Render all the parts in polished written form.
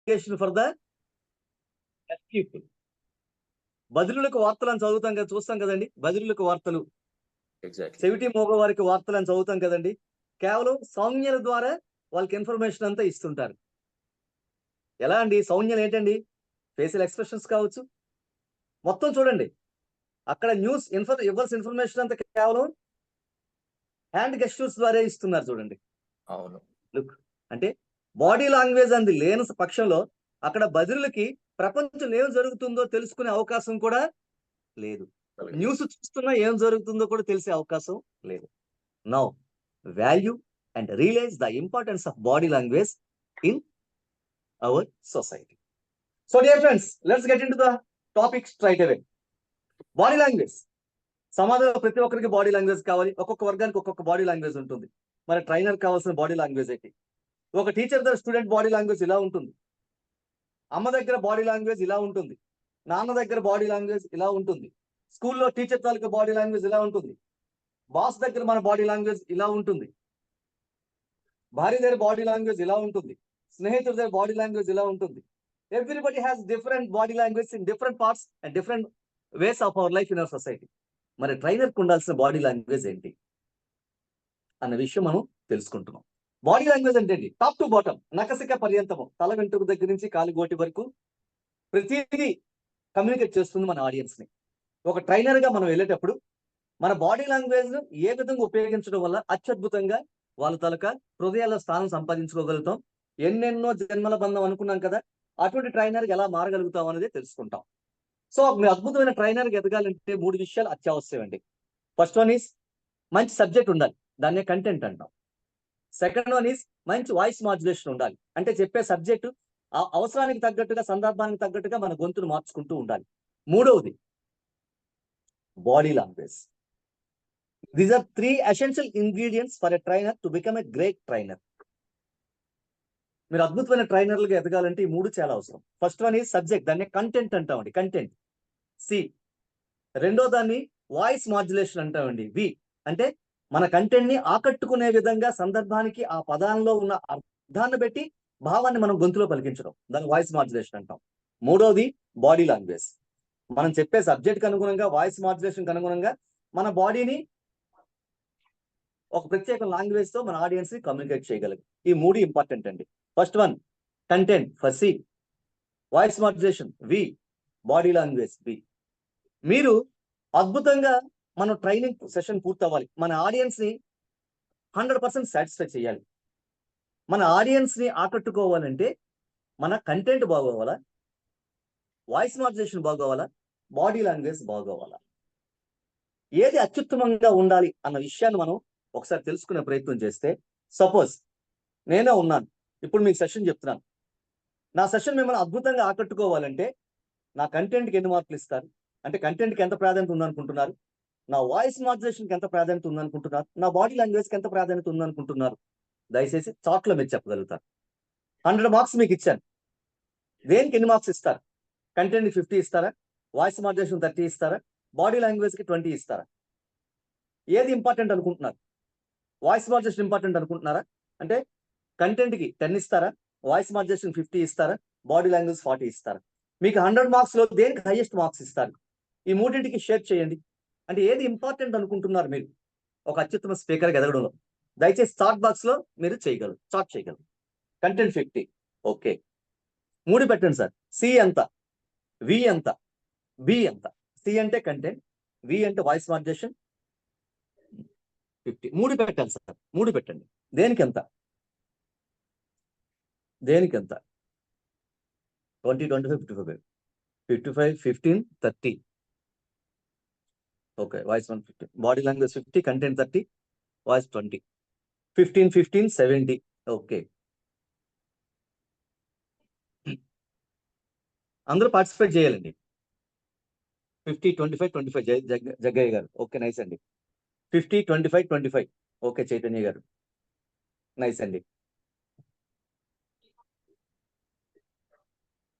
Communication for the people. బదిలీలకు వార్తలు అని చదువుతాం కదా, చూస్తాం కదండి. బదిలీలకు వార్తలు, చెవిటి మోగవారికి వార్తలు అని చదువుతాం కదండి. కేవలం సౌజ్ఞల ద్వారా వాళ్ళకి ఇన్ఫర్మేషన్ అంతా ఇస్తుంటారు. ఎలా అండి? సౌజ్ఞలు ఏంటండి? ఫేషియల్ ఎక్స్ప్రెషన్స్ కావచ్చు. మొత్తం చూడండి, అక్కడ న్యూస్ ఇవ్వాల్సిన ఇన్ఫర్మేషన్ అంతా కేవలం హ్యాండ్ గెస్టర్స్ ద్వారా ఇస్తున్నారు చూడండి. అవును. లుక్ అంటే బాడీ లాంగ్వేజ్ అంది లేని పక్షంలో అక్కడ బదిలీలకి ప్రపంచంలో ఏం జరుగుతుందో తెలుసుకునే అవకాశం కూడా లేదు. న్యూస్ చూస్తున్నా ఏం జరుగుతుందో కూడా తెలిసే అవకాశం లేదు. Now value and realize the importance of body language in our society. So dear friends, let's get into the topic straight away. Body language. సమాజంలో ప్రతి ఒక్కరికి బాడీ లాంగ్వేజ్ కావాలి. ఒక్కొక్క వర్గానికి ఒక్కొక్క బాడీ లాంగ్వేజ్ ఉంటుంది. మరి ట్రైనర్ కావాల్సిన బాడీ లాంగ్వేజ్ ఏంటి? ఒక టీచర్ దగ్గర స్టూడెంట్ బాడీ లాంగ్వేజ్ ఇలా ఉంటుంది. అమ్మ దగ్గర బాడీ లాంగ్వేజ్ ఇలా ఉంటుంది. నాన్న దగ్గర బాడీ లాంగ్వేజ్ ఇలా ఉంటుంది. స్కూల్లో టీచర్ తాలూకా బాడీ లాంగ్వేజ్ ఇలా ఉంటుంది. బాస్ దగ్గర మన బాడీ లాంగ్వేజ్ ఇలా ఉంటుంది. భార్య దగ్గర బాడీ లాంగ్వేజ్ ఇలా ఉంటుంది. స్నేహితుల దగ్గర బాడీ లాంగ్వేజ్ ఇలా ఉంటుంది. Everybody has different body language in different parts and different ways of our life in our society. మరి ట్రైనర్కి ఉండాల్సిన బాడీ లాంగ్వేజ్ ఏంటి అన్న విషయం మనం తెలుసుకుంటున్నాం. బాడీ లాంగ్వేజ్ అంటే ఏంటి? టాప్ టు బాటమ్, నకసిక పర్యంతము, తల వెంట్రుక దగ్గర నుంచి కాలి గోటి వరకు ప్రతిదీ కమ్యూనికేట్ చేస్తుంది మన ఆడియన్స్ ని. ఒక ట్రైనర్ గా మనం వెళ్ళేటప్పుడు మన బాడీ లాంగ్వేజ్ ను ఏ విధంగా ఉపయోగించడం వల్ల అత్యద్భుతంగా వాళ్ళ తాలూకా హృదయాల స్థానం సంపాదించుకోగలుగుతాం. ఎన్నెన్నో జన్మల బంధం అనుకున్నాం కదా, అటువంటి ట్రైనర్ ఎలా మారగలుగుతాం అనేది తెలుసుకుంటాం. సో మీరు అద్భుతమైన ట్రైనర్ గా ఎదగాలంటే 3 విషయాలు అత్యవసరం అండి. ఫస్ట్ వన్ ఈస్ మంచి సబ్జెక్ట్ ఉండాలి, దాన్నే కంటెంట్ అంటాం. సెకండ్ వన్ ఈస్ మంచి వాయిస్ మాడ్యులేషన్ ఉండాలి, అంటే చెప్పే సబ్జెక్టు అవసరానికి తగ్గట్టుగా, సందర్భానికి తగ్గట్టుగా మన గొంతును మార్చుకుంటూ ఉండాలి. మూడవది body language. These are 3 essential ingredients for a trainer to become a great trainer. మీరు అద్భుతమైన ట్రైనర్లుగా ఎదగాలంటే ఈ 3 చాలా అవసరం. ఫస్ట్ వన్ ఈజ్ సబ్జెక్ట్, దాన్ని కంటెంట్ అంటామండి, కంటెంట్ సి. రెండో దాన్ని వాయిస్ మాడ్యులేషన్ అంటామండి, వి. అంటే మన కంటెంట్ ని ఆకట్టుకునే విధంగా సందర్భానికి ఆ పదాల్లో ఉన్న అర్థాన్ని బట్టి భావాన్ని మనం గొంతులో పలికించడం, దాన్ని వాయిస్ మాడ్యులేషన్ అంటాం. మూడోది బాడీ లాంగ్వేజ్. మనం చెప్పే సబ్జెక్ట్ కి అనుగుణంగా, వాయిస్ మాడ్యులేషన్ కి అనుగుణంగా మన బాడీని ఒక ప్రత్యేక లాంగ్వేజ్ తో మన ఆడియన్స్ ని కమ్యూనికేట్ చేయగలరు. ఈ 3 ఇంపార్టెంట్ అండి. First one content for C, voice modulation V, body language B. మీరు అద్భుతంగా మన ట్రైనింగ్ సెషన్ పూర్తవ్వాలి. మన ఆడియన్స్ ని 100% సాటిస్ఫై చేయాలి. మన ఆడియన్స్ ని ఆకట్టుకోవాలంటే మన కంటెంట్ బాగోవాలా, వాయిస్ మాడ్యులేషన్ బాగోవాలా, బాడీ లాంగ్వేజ్ బాగోవాలా, ఏది అత్యుత్తమంగా ఉండాలి అన్న విషయాన్ని మనం ఒకసారి తెలుసుకునే ప్రయత్నం చేస్తే, సపోజ్ నేనే ఉన్నాను, ఇప్పుడు మీకు సెషన్ చెప్తున్నాను. నా సెషన్ మిమ్మల్ని అద్భుతంగా ఆకట్టుకోవాలంటే నా కంటెంట్కి ఎన్ని మార్కులు ఇస్తారు? అంటే కంటెంట్కి ఎంత ప్రాధాన్యత ఉందనుకుంటున్నారు? నా వాయిస్ మాడ్యులేషన్కి ఎంత ప్రాధాన్యత ఉందనుకుంటున్నారు? నా బాడీ లాంగ్వేజ్కి ఎంత ప్రాధాన్యత ఉందనుకుంటున్నారు? దయచేసి చాట్లో మీరు చెప్పగలుగుతారు. 100 మార్క్స్ మీకు ఇచ్చాను, దేనికి ఎన్ని మార్క్స్ ఇస్తారు? కంటెంట్కి 50 ఇస్తారా? వాయిస్ మాడ్యులేషన్ 30 ఇస్తారా? బాడీ లాంగ్వేజ్కి 20 ఇస్తారా? ఏది ఇంపార్టెంట్ అనుకుంటున్నారు? వాయిస్ మాడ్యులేషన్ ఇంపార్టెంట్ అనుకుంటున్నారా? అంటే కంటెంట్కి 10 ఇస్తారా? వాయిస్ మాడ్యులేషన్ 50 ఇస్తారా? బాడీ లాంగ్వేజ్ 40 ఇస్తారా? మీకు 100 మార్క్స్ లో దేనికి హైయెస్ట్ మార్క్స్ ఇస్తారు? ఈ మూడింటికి షేర్ చేయండి. అంటే ఏది ఇంపార్టెంట్ అనుకుంటున్నారు మీరు ఒక అత్యుత్తమ స్పీకర్ ఎదగడంలో? దయచేసి చాట్ బాక్స్ లో మీరు చేయగలరు, చాట్ చేయగలరు. Content 50, okay. 3 పెట్టండి సార్. సి ఎంత, వి ఎంత, బి ఎంత? సి అంటే కంటెంట్, వి అంటే వాయిస్ మాడ్యులేషన్, 50. 3 పెట్టండి సార్, 3 పెట్టండి. దేనికి ఎంత? దేనికి ఎంత? 20, 25, 55. 55, 15, 30. Okay. Voice 150, body language 50, content 30, voice 20. 15, 15, 70. Okay. అందరూ పార్టిసిపేట్ చేయాలండి. 50, 25, 25 జగ్గయ్య గారు. ఓకే, నైస్ అండి. 50, 25, 25. ఓకే, చైతన్య గారు, నైస్ అండి.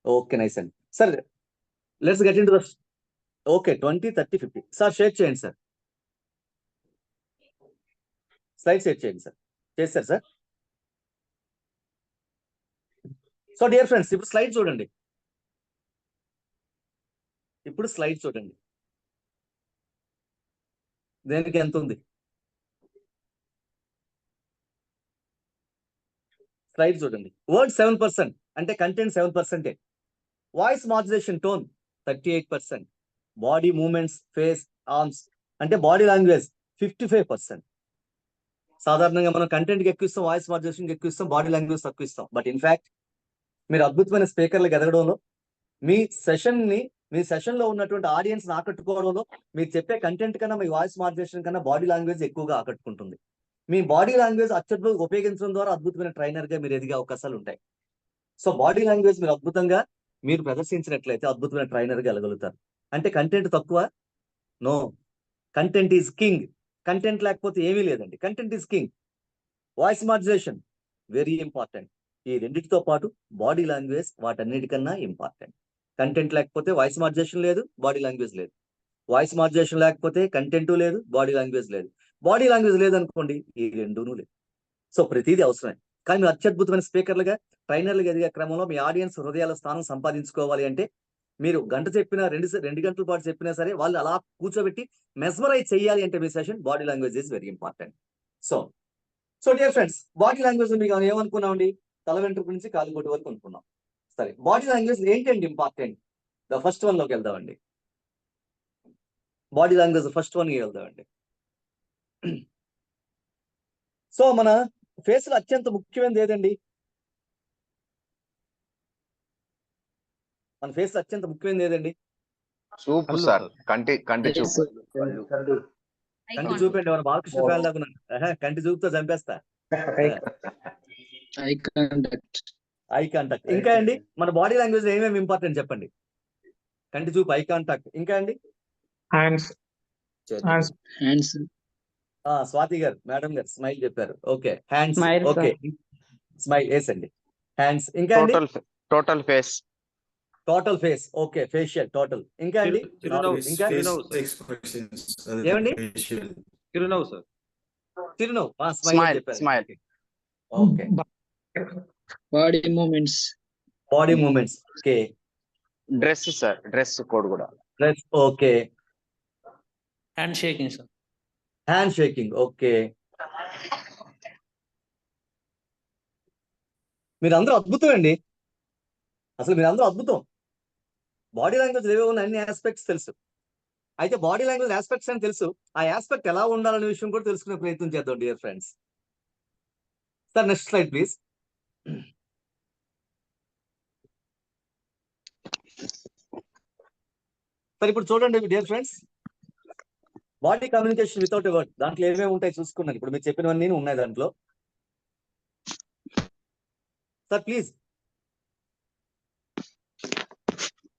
ఓకే, నైస్ అండి. Sir let's get in to the okay 20, 30, 50. Sir share చేయండి సార్, స్లైడ్ షేర్ చేయండి సార్. చేస్తారు సార్? సో డియర్ ఫ్రెండ్స్, ఇప్పుడు స్లైడ్ చూడండి. దేనికి ఎంత ఉంది? స్లైడ్ చూడండి. వర్డ్ 7%, అంటే content 7%. Voice modulation, tone 38%. Body movements, face, arms అంటే బాడీ లాంగ్వేజ్ 55%. సాధారణంగా మనం కంటెంట్ కి ఎక్కువ ఇస్తాం, వాయిస్ మాడ్యులేషన్ కి ఎక్కువ ఇస్తాం, బాడీ లాంగ్వేజ్ తక్కువ ఇస్తాం. బట్ ఇన్ఫాక్ట్ మీరు అద్భుతమైన స్పీకర్లకు ఎదగడంలో, మీ సెషన్ లో ఉన్నటువంటి ఆడియన్స్ ఆకట్టుకోవడంలో, మీరు చెప్పే కంటెంట్ కన్నా మీ వాయిస్ మాడ్యులేషన్ కన్నా బాడీ లాంగ్వేజ్ ఎక్కువగా ఆకట్టుకుంటుంది. మీ బాడీ లాంగ్వేజ్ అత్యద్భుతంగా ఉపయోగించడం ద్వారా అద్భుతమైన ట్రైనర్ గా మీరు ఎదిగే అవకాశాలు ఉంటాయి. సో బాడీ లాంగ్వేజ్ మీరు అద్భుతంగా మీరు ప్రదర్శించినట్లయితే అద్భుతమైన ట్రైనర్ గా వెళ్ళగలుగుతారు. అంటే కంటెంట్ తక్కువ? No, content is king. Content లేకపోతే ఏమీ లేదండి. Content is king. Voice modulation very important. ఈ రెండింటితో పాటు బాడీ లాంగ్వేజ్ వాటన్నిటికన్నా ఇంపార్టెంట్. కంటెంట్ లేకపోతే వాయిస్ మాడ్యులేషన్ లేదు, బాడీ లాంగ్వేజ్ లేదు. వాయిస్ మాడ్యులేషన్ లేకపోతే కంటెంట్ లేదు, బాడీ లాంగ్వేజ్ లేదు. బాడీ లాంగ్వేజ్ లేదనుకోండి, ఈ రెండూనూ లేదు. సో ప్రతిదీ అవసరమే. కానీ మీరు అత్యద్భుతమైన స్పీకర్లుగా, ట్రైనర్లుగా ఎదిగే క్రమంలో మీ ఆడియన్స్ హృదయాల స్థానం సంపాదించుకోవాలి అంటే, మీరు గంట చెప్పినా, 2 గంటల పాటు చెప్పినా సరే వాళ్ళు అలా కూర్చోబెట్టి మెస్మరైజ్ చేయాలి అంటే మీ session, body language is very important. So dear friends, body language మీకు ఏమనుకున్నామండి? తల వెంట్రుక నుంచి కాలు కొట్టు వరకు అనుకున్నాం. సరే, బాడీ లాంగ్వేజ్ ఏంటండి ఇంపార్టెంట్? ద ఫస్ట్ వన్ లోకి వెళ్దామండి. బాడీ లాంగ్వేజ్ ఫస్ట్ వన్ వెళ్దామండి. సో మన ఫేస్ లో అత్యంత ముఖ్యమైనది ఏదండి? మన ఫేస్ లో అత్యంత ముఖ్యమైనది ఏదండి? చూపు సార్, కంటి చూపు. కంటి చూపండి. మన బాలకృష్ణ ఫ్యాన్ లాగా ఉన్నాడు. కంటి చూపుతో చంపేస్తా. Eye contact. ఇంకా అండి, మన బాడీ లాంగ్వేజ్ ఏమేమి ఇంపార్టెంట్ చెప్పండి? కంటి చూపు, ఐ కాంటాక్ట్. ఇంకా అండి? హ్యాండ్స్. స్వాతి గారు, మేడం గారు స్మైల్ చెప్పారు. Okay, hands. ఓకే, స్మైల్ వేసండి. హ్యాండ్స్. ఇంకా అండి? Total face. Total face. Okay, facial total. ఇంకా అండి? ఇంకా ఏమండి? చిరునవ్వు సార్. చిరునవ్వు. స్మైల్ చెప్పారు. Smile. Okay, body movements. Body movements. Okay, dress sir, dress code కూడా. Dress. Okay, hand shaking sir. Hand shaking. Okay, మీరందరూ అద్భుతం అండి. అసలు మీరందరూ అద్భుతం. బాడీ లాంగ్వేజ్ ఏవో ఉన్న అన్ని ఆస్పెక్ట్స్ తెలుసు. అయితే బాడీ లాంగ్వేజ్ ఆస్పెక్ట్స్ అని తెలుసు, ఆ ఆస్పెక్ట్ ఎలా ఉండాలనే విషయం కూడా తెలుసుకునే ప్రయత్నం చేద్దాం dear friends. Sir next slide please. Sir ఇప్పుడు చూడండి dear friends, body communication without a word, దాంట్లో ఏమేమి ఉంటాయి చూసుకున్నాను. ఇప్పుడు మీరు చెప్పినవన్నీ ఉన్నాయి దాంట్లో. సార్ ప్లీజ్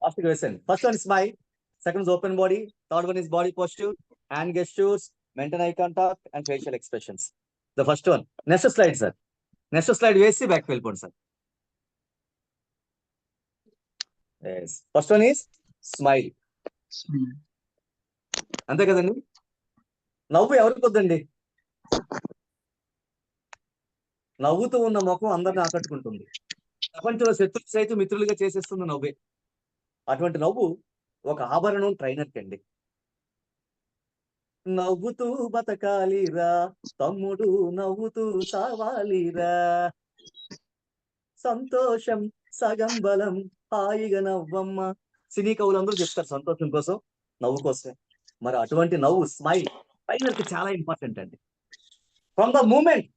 ఫాస్ట్ గా వేసండి. First one smile, second is open body, third one is body posture, hand gestures, maintain eye contact and facial expressions. The first one. Next slide sir. Next slide వేసి back వెళ్ళిపోండి sir. First one is smile. అంతే కదండి? నవ్వు ఎవరికి వద్దండి? నవ్వుతూ ఉన్న ముఖం అందరిని ఆకట్టుకుంటుంది. ప్రపంచంలో శత్రులు సైతం మిత్రులుగా చేసేస్తుంది నవ్వే. అటువంటి నవ్వు ఒక ఆభరణం ట్రైనర్ కండి. నవ్వుతూ బతకాలిరా తమ్ముడు, నవ్వుతూ సావాలిరా, సంతోషం సగం బలం, హాయిగా నవ్వమ్మ. సినీ కవులందరూ చెప్తారు సంతోషం కోసం, నవ్వు కోసం. మరి అటువంటి నవ్వు, స్మైల్ ట్రైనర్ కి చాలా ఇంపార్టెంట్ అండి. ఫ్రమ్ ద మూమెంట్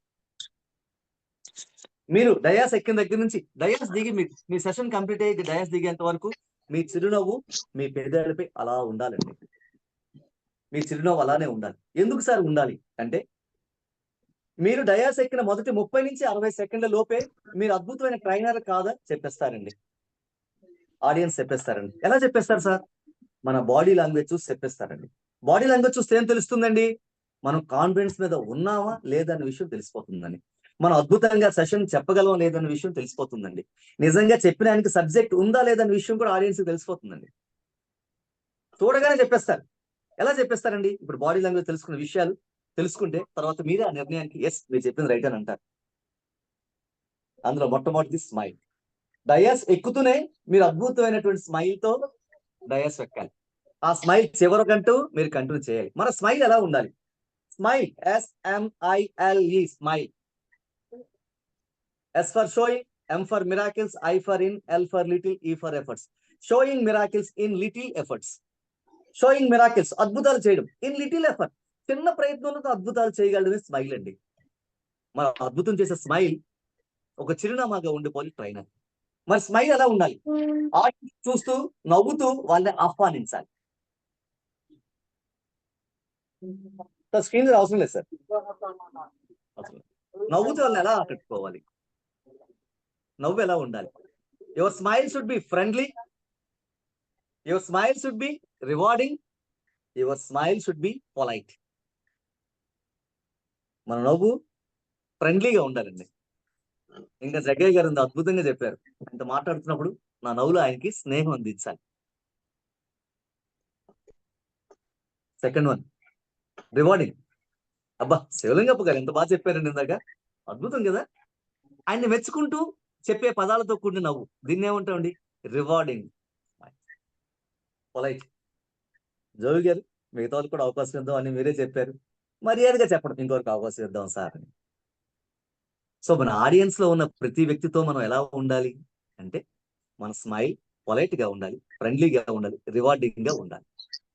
మీరు డయాస్ ఎక్కిన దగ్గర నుంచి డయాస్ దిగి మీ సెషన్ కంప్లీట్ అయ్యి డయాస్ దిగేంత వరకు మీ చిరునవ్వు మీ పెదాలపై అలా ఉండాలండి. మీ చిరునవ్వు అలానే ఉండాలి. ఎందుకు సార్ ఉండాలి అంటే, మీరు డయాస్ ఎక్కిన మొదటి 30 నుంచి 60 సెకండ్ల లోపే మీరు అద్భుతమైన ట్రైనర్ కాదా చెప్పేస్తారండి. ఆడియన్స్ చెప్పేస్తారండి. ఎలా చెప్పేస్తారు సార్? మన బాడీ లాంగ్వేజ్ చూసి చెప్పేస్తారండి. బాడీ లాంగ్వేజ్ చూస్తే ఏం తెలుస్తుందండి? మనం కాన్ఫిడెన్స్ మీద ఉన్నామా లేదన్న విషయం తెలిసిపోతుందండి. మనం అద్భుతంగా సెషన్ చెప్పగలం లేదన్న విషయం తెలిసిపోతుందండి. నిజంగా చెప్పినానికి సబ్జెక్ట్ ఉందా లేదన్న విషయం కూడా ఆడియన్స్ తెలిసిపోతుందండి. చూడగానే చెప్పేస్తారు. ఎలా చెప్పేస్తారండి? ఇప్పుడు బాడీ లాంగ్వేజ్ తెలుసుకున్న విషయాలు తెలుసుకుంటే తర్వాత మీరే ఆ నిర్ణయానికి ఎస్ మీరు చెప్పింది రైట్ అని అంటారు. అందులో మొట్టమొదటిది స్మైల్. డయాస్ ఎక్కుతూనే మీరు అద్భుతమైనటువంటి స్మైల్ తో డయాస్ ఎక్కాలి. ఆ స్మైల్ చివరికంటూ మీరు కంటిన్యూ చేయాలి. మన స్మైల్ ఎలా ఉండాలి? Smile, SMILE, smile. S for showing, M for miracles, I for in, L for little, E for efforts. Showing miracles in little efforts. Showing miracles, అద్భుతాలు చేయడం ఇన్ లిటిల్ ఎఫర్ట్. చిన్న ప్రయత్నంతో అద్భుతాలు చేయగలడమే స్మైల్ అండి. మన అద్భుతం చేసే స్మైల్ ఒక చిరునామాగా ఉండిపోయి ట్రైనర్. మరి స్మైల్ ఎలా ఉండాలి? ఆడియన్స్ చూస్తూ నవ్వుతూ వాళ్ళని ఆహ్వానించాలి. స్క్రీన్ అవసరం లేదు సార్. నవ్వుతూ వాళ్ళని ఎలా ఆకట్టుకోవాలి? నవ్వు ఎలా ఉండాలి? Your smile should be friendly, your smile should be rewarding, your smile should be polite. మన నవ్వు ఫ్రెండ్లీగా ఉండాలండి. ఇంకా జగ్గయ్య గారు ఇంత అద్భుతంగా చెప్పారు. ఇంత మాట్లాడుతున్నప్పుడు నా నవ్వులో ఆయనకి స్నేహం అందించాలి. Second one, rewarding. అబ్బా, శివలింగప్ప గారు ఎంత బాగా చెప్పారండి ఇందాక. అద్భుతం కదా. ఆయన్ని మెచ్చుకుంటూ చెప్పే పదాలతో కూడిన నవ్వు, దీన్ని ఏమంటామండి? రివార్డింగ్. పొలైట్. జోగి గారు, మిగతా వాళ్ళకి కూడా అవకాశం ఇద్దాం అని మీరే చెప్పారు. మర్యాదగా చెప్పడం, ఇంకొకరికి అవకాశం ఇద్దాం సార్ అని. సో మన ఆడియన్స్ లో ఉన్న ప్రతి వ్యక్తితో మనం ఎలా ఉండాలి అంటే, మన స్మైల్ పొలైట్ గా ఉండాలి, ఫ్రెండ్లీగా ఉండాలి, రివార్డింగ్ గా ఉండాలి.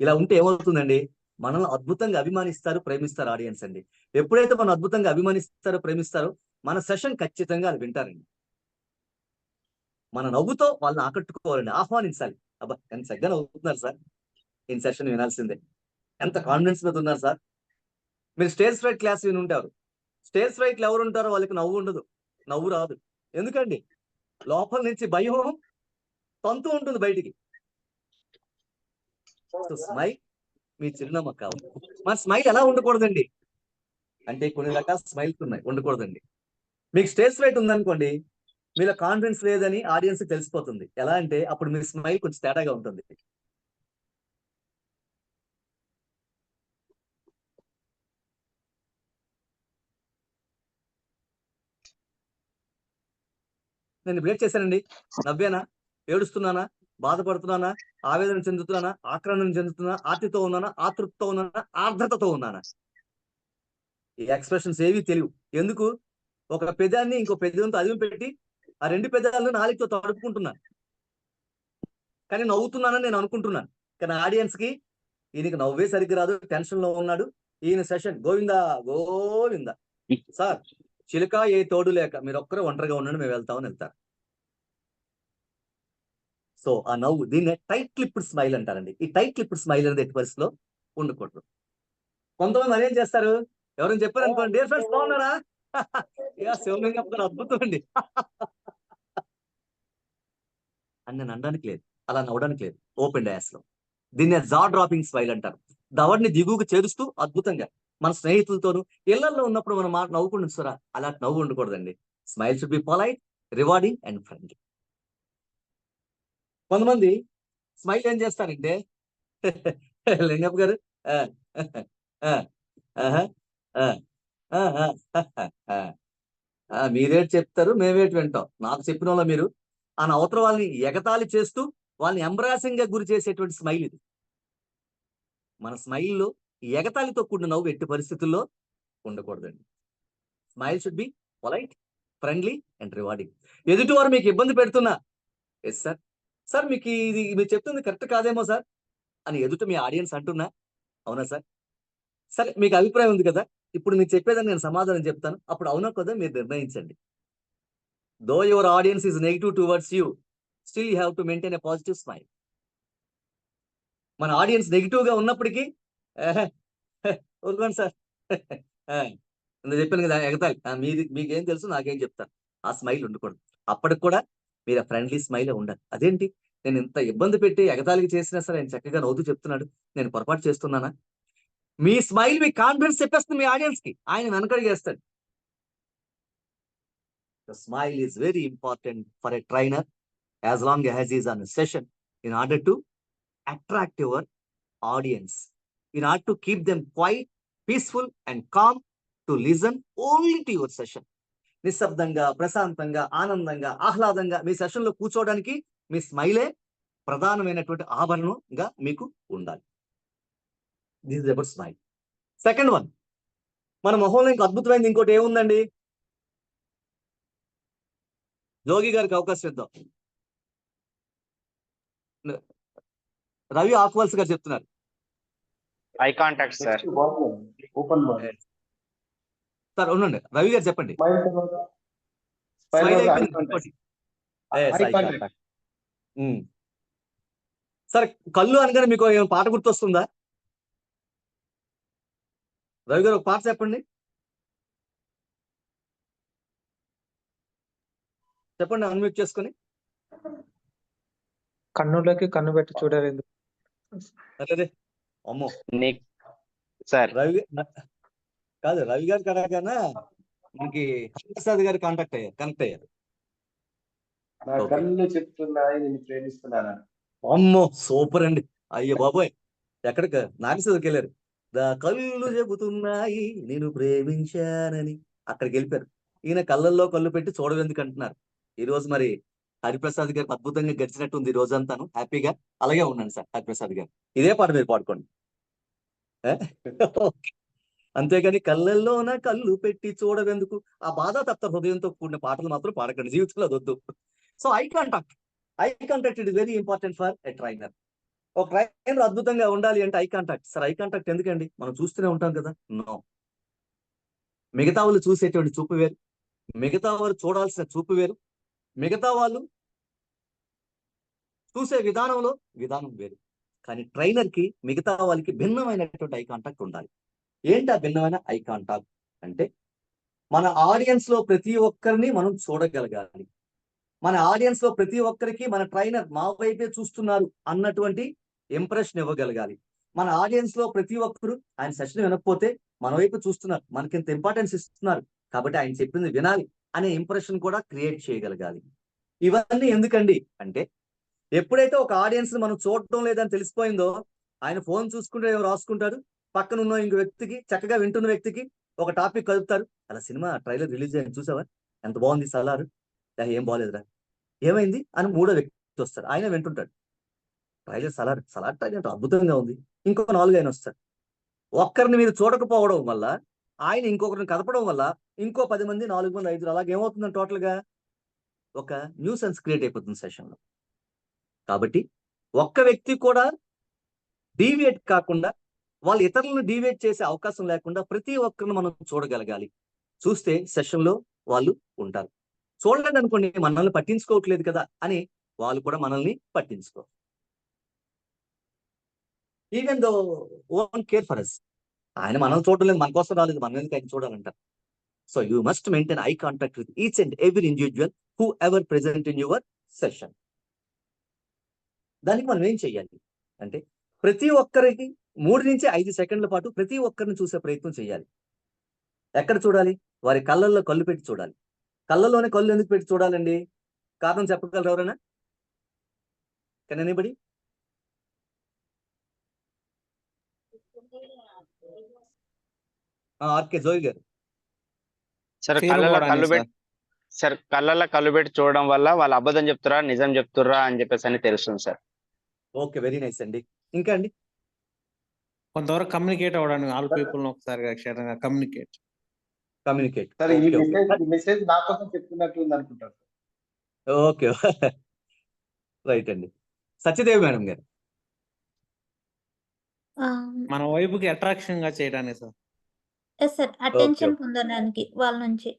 ఇలా ఉంటే ఏమవుతుందండి? మనల్ని అద్భుతంగా అభిమానిస్తారు, ప్రేమిస్తారు ఆడియన్స్ అండి. ఎప్పుడైతే మనం అద్భుతంగా అభిమానిస్తారో, ప్రేమిస్తారో మన సెషన్ ఖచ్చితంగా అది వింటారండి. మన నవ్వుతో వాళ్ళని ఆకట్టుకోవాలండి, ఆహ్వానించాలి. అబ్బా, ఎంత చక్కగా నవ్వుతున్నారు సార్, ఈ సెషన్ వినాల్సిందే, ఎంత కాన్ఫిడెన్స్ మీద ఉన్నారు సార్. మీరు స్టేజ్ ఫ్రైట్ క్లాస్ విని ఉంటారు. స్టేజ్ ఫ్రైట్ ఎవరు ఉంటారో వాళ్ళకి నవ్వు ఉండదు, నవ్వు రాదు. ఎందుకండి? లోపల నుంచి భయం తంతు ఉంటుంది బయటికి. స్మైల్ మీ చిరునామా కావాలి. మన స్మైల్ ఎలా ఉండకూడదండి అంటే, కొన్ని రకాల స్మైల్స్ ఉన్నాయి, ఉండకూడదండి. మీకు స్టేజ్ ఫ్రైట్ ఉందనుకోండి, మీలో కాన్ఫిడెన్స్ లేదని ఆడియన్స్ తెలిసిపోతుంది. ఎలా అంటే, అప్పుడు మీ స్మైల్ కొంచెం తేడాగా ఉంటుంది. నేను బ్రేక్ చేశానండి. నవ్వానా, ఏడుస్తున్నానా, బాధపడుతున్నానా, ఆవేదన చెందుతున్నానా, ఆక్రందన చెందుతున్నా, ఆర్తితో ఉన్నానా, ఆతృతతో ఉన్నానా, ఆర్ద్రతతో ఉన్నానా? ఈ ఎక్స్ప్రెషన్స్ ఏవి తెలియవు. ఎందుకు? ఒక పెదాన్ని ఇంకో పెదంతో అదిమి పెట్టి ఆ రెండు పెదాలను నాలుగుతో తడుపుకుంటున్నాను, కానీ నవ్వుతున్నానని నేను అనుకుంటున్నాను. కానీ ఆడియన్స్ కి ఈయనకి నవ్వే సరిగ్గా రాదు, టెన్షన్ లో ఉన్నాడు, ఈయన సెషన్ గోవిందా గోవిందా. సార్, చిలుక ఏ తోడు లేక మీరు ఒక్కరే ఒంటరిగా ఉండండి, మేము వెళ్తామని వెళ్తారు. సో ఆ నవ్వు, దీన్ని టైట్ క్లిప్డ్ స్మైల్ అంటారండి. ఈ టైట్ క్లిప్డ్ స్మైల్ అనేది ఎట్టి పరిస్థితిలో ఉండకూడదు. కొంతమంది మరి ఏం చేస్తారు, ఎవరైనా చెప్పారు అనుకోండి, డియర్ ఫ్రెండ్స్ బాగున్నారా, శివలింగప్ప గారు అద్భుతం అండి అని నేను అనడానికి లేదు, అలా నవ్వడానికి లేదు. ఓపెన్ డయాస్ లో దీన్ని జా డ్రాపింగ్ స్మైల్ అంటారు. దవడిని దిగువకు చేరుస్తూ అద్భుతంగా మన స్నేహితులతోనూ ఇళ్లలో ఉన్నప్పుడు మనం మాట నవ్వుకుండా చూసారా, అలాంటి నవ్వు ఉండకూడదండి. Smile should be polite, rewarding and friendly. కొంతమంది స్మైల్ ఏం చేస్తారంటే లింగప్ప గారు ఆ, ఆ, ఆహా, ఆ, ఆ, ఆ, ఆ, మీరేటి చెప్తారు, మేమేటి వింటాం, నాకు చెప్పిన వాళ్ళ మీరు అని అవతల వాళ్ళని ఎగతాళి చేస్తూ వాళ్ళని ఎంబ్రాసింగ్ గా గురి చేసేటువంటి స్మైల్ ఇది. మన స్మైల్లో ఎగతాళితో కూడిన నవ్వు ఎట్టి పరిస్థితుల్లో ఉండకూడదండి. Smile should be polite, friendly and rewarding. ఎదుటివారు మీకు ఇబ్బంది పెడుతున్నా, ఎస్ సార్, సార్ మీకు ఇది మీరు చెప్తుంది కరెక్ట్ కాదేమో సార్ అని ఎదుట మీ ఆడియన్స్ అంటున్నా, అవునా సార్, సరే మీకు అభిప్రాయం ఉంది కదా, ఇప్పుడు మీరు చెప్పేదని నేను సమాధానం చెప్తాను, అప్పుడు అవునా కదా మీరు నిర్ణయించండి. Though your audience is negative towards you, still you have to maintain a positive smile. మన ఆడియన్స్ నెగిటివ్ గా ఉన్నప్పటికీ ఊరుకోండి సార్ నేను చెప్పాను కదా ఎగతాళి, మీది మీకేం తెలుసు నాకేం చెప్తాను, ఆ స్మైల్ ఉండకూడదు. అప్పటికి కూడా మీరు ఆ ఫ్రెండ్లీ స్మైల్ ఉండాలి. అదేంటి, నేను ఇంత ఇబ్బంది పెట్టి ఎగతాళికి చేసినా సరే ఆయన చక్కగా నవ్వుతూ చెప్తున్నాడు, నేను పొరపాటు చేస్తున్నానా? మీ స్మైల్ మీ కాన్ఫిడెన్స్ చెప్పేస్తుంది మీ ఆడియన్స్ కి, ఆయన వెనకడిగేస్తాడు. The smile is very important for a trainer as long as he is on a session in order to attract your audience, in order to keep them quiet, peaceful and calm to listen only to your session. నిశ్శబ్దంగా, ప్రశాంతంగా, ఆనందంగా, ఆహ్లాదంగా మీ సెషన్లో కూర్చోవడానికి మీ స్మైలే ప్రధానమైనటువంటి ఆభరణంగా మీకు ఉండాలి. This is about smile. Second one, మన మొహంలో ఇంకో అద్భుతమైనది ఇంకోటి ఏముందండి? జోగి గారికి అవకాశం ఇద్దాం. రవి ఆక్వల్స్ గారు చెప్తున్నారు. Eye contact sir. Open body. Sir ఉండండి, రవి గారు చెప్పండి. స్మైల్ స్మైల్ తర్వాత అయిపోయింది ఇంకోటి. Yes, I eye contact. contact. సరే, కళ్ళు అనగానే మీకు ఏమైనా పాట గుర్తొస్తుందా? రవి గారు ఒక పాట చెప్పండి. చెప్పండి అన్మ్యూట్ చేసుకొని. కన్నులకి కన్ను పెట్టి చూడలేదు. అదే అమ్మో, నీక్ సార్. రవి కాదు, రవి గారు కనుకనా మనకి హరిప్రసాద్ గారు కనెక్ట్ అయ్యారు. నా Okay. కళ్ళు చెప్తున్నాయి నేను ప్రేమిస్తున్నాను. అమ్మో సూపర్ అండి. అయ్యో బాబోయ్, ఎక్కడికి నాగేశ్వరికి వెళ్ళారు. కళ్ళు చెబుతున్నాయి నేను ప్రేమించానని, అక్కడికి వెళ్ళిపోయారు. ఈయన కళ్ళల్లో కళ్ళు పెట్టి చూడవెందుకు అంటున్నారు. ఈ రోజు మరి హరిప్రసాద్ గారికి అద్భుతంగా గడిచినట్టు ఉంది ఈ రోజంతాను. హ్యాపీగా అలాగే ఉండండి సార్ హరిప్రసాద్ గారు. ఇదే పాట మీరు పాడుకోండి. Okay. అంతేగాని కళ్ళల్లోన కళ్ళు పెట్టి చూడవెందుకు, ఆ బాధాతప్త హృదయంతో కూడిన పాటలు మాత్రం పాడకండి, జీవితంలో వద్దు. So eye contact it is very important for a trainer. ఒక ట్రైనర్ అద్భుతంగా ఉండాలి అంటే eye contact. Sir eye contact ఎందుకండి? మనం చూస్తూనే ఉంటాం కదా. నో, మిగతా వాళ్ళు చూసేటువంటి చూపు వేరు, మిగతా వాళ్ళు చూడాల్సిన చూపు వేరు, మిగతా వాళ్ళు చూసే విధానం వేరు. కానీ ట్రైనర్ కి మిగతా వాళ్ళకి భిన్నమైనటువంటి ఐ కాంటాక్ట్ ఉండాలి. ఏంటి ఆ భిన్నమైన ఐ కాంటాక్ట్ అంటే, మన ఆడియన్స్ లో ప్రతి ఒక్కరిని మనం చూడగలగాలి. మన ఆడియన్స్ లో ప్రతి ఒక్కరికి మన ట్రైనర్ మా వైపే చూస్తున్నారు అన్నటువంటి ఇంప్రెషన్ ఇవ్వగలగాలి. మన ఆడియన్స్ లో ప్రతి ఒక్కరు ఆయన సెషన్ వినకపోతే మన వైపు చూస్తున్నారు, మనకింత ఇంపార్టెన్స్ ఇస్తున్నారు కాబట్టి ఆయన చెప్పింది వినాలి అనే ఇంప్రెషన్ కూడా క్రియేట్ చేయగలగాలి. ఇవన్నీ ఎందుకండి అంటే, ఎప్పుడైతే ఒక ఆడియన్స్ మనం చూడటం లేదని తెలిసిపోయిందో, ఆయన ఫోన్ చూసుకుంటే ఏమో రాసుకుంటారు, పక్కన ఉన్న ఇంకో వ్యక్తికి, చక్కగా వింటున్న వ్యక్తికి ఒక టాపిక్ కలుపుతారు. అలా సినిమా ట్రైలర్ రిలీజ్ అయింది చూసావా, ఎంత బాగుంది సలారు, ఏం బాగోలేదురా, ఏమైంది అని మూడో వ్యక్తి వస్తాడు, ఆయన వింటుంటాడు. ట్రైలర్ సలార్ ట్రైలర్ అద్భుతంగా ఉంది, ఇంకో 4 ఆయన వస్తారు. ఒక్కరిని మీరు చూడకపోవడం వల్ల, ఆయన ఇంకొకరిని కదపడం వల్ల ఇంకో 10 మంది, 4 మంది, 5 అలాగే ఏమవుతుందని టోటల్ గా ఒక న్యూసెన్స్ క్రియేట్ అయిపోతుంది సెషన్ లో. కాబట్టి ఒక్క వ్యక్తి కూడా డీవియేట్ కాకుండా, వాళ్ళు ఇతరులను డీవియేట్ చేసే అవకాశం లేకుండా ప్రతి ఒక్కరిని మనం చూడగలగాలి. చూస్తే సెషన్ లో వాళ్ళు ఉంటారు. చూడలేదు అనుకోండి, మనల్ని పట్టించుకోవట్లేదు కదా అని వాళ్ళు కూడా మనల్ని పట్టించుకో. Even though own care for us. ఆయన మనం చూడడం లేదు, మన కోసం రాలేదు, మన ఎందుకు ఆయన చూడాలంటారు. So you must maintain eye contact with each and every individual whoever present in your session. దానికి మనం ఏం చెయ్యాలి అంటే, ప్రతి ఒక్కరికి 3 నుంచి 5 సెకండ్ల పాటు ప్రతి ఒక్కరిని చూసే ప్రయత్నం చేయాలి. ఎక్కడ చూడాలి? వారి కళ్ళల్లో కళ్ళు పెట్టి చూడాలి. కళ్ళలోనే కళ్ళు ఎందుకు పెట్టి చూడాలండి? కారణం చెప్పగలరు ఎవరైనా? Can anybody? ఆర్కే జోయి గారు. సార్ Fear కళ్ళలో పోవడానికి కళ్ళు సార్. పెట్టి సార్ కళ్ళల్లో కళ్ళు పెట్టి చూడడం వల్ల వాళ్ళు అబద్ధం చెప్తురా నిజం చెప్తుర్రా అని చెప్పేసి అని తెలుస్తుంది సార్. ఓకే, వెరీ నైస్ అండి. ఇంకా అండి? కొంతవరకు కమ్యూనికేట్ అవ్వడానికి ఆల్ పీపుల్ ఒకసారిగా క్షేత్రంగా కమ్యూనికేట్. సార్ ఈ మెసేజ్ నా కోసం చెప్తున్నట్టు ఉంది అనుకుంటారు. ఓకే, రైట్ అండి. సత్యదేవి మేడం గారు. మన వైపుకి అట్రాక్షన్ గా చేయడానికి సార్. ఎస్ సార్, అటెన్షన్ పొందడానికి వాళ్ళ నుంచి.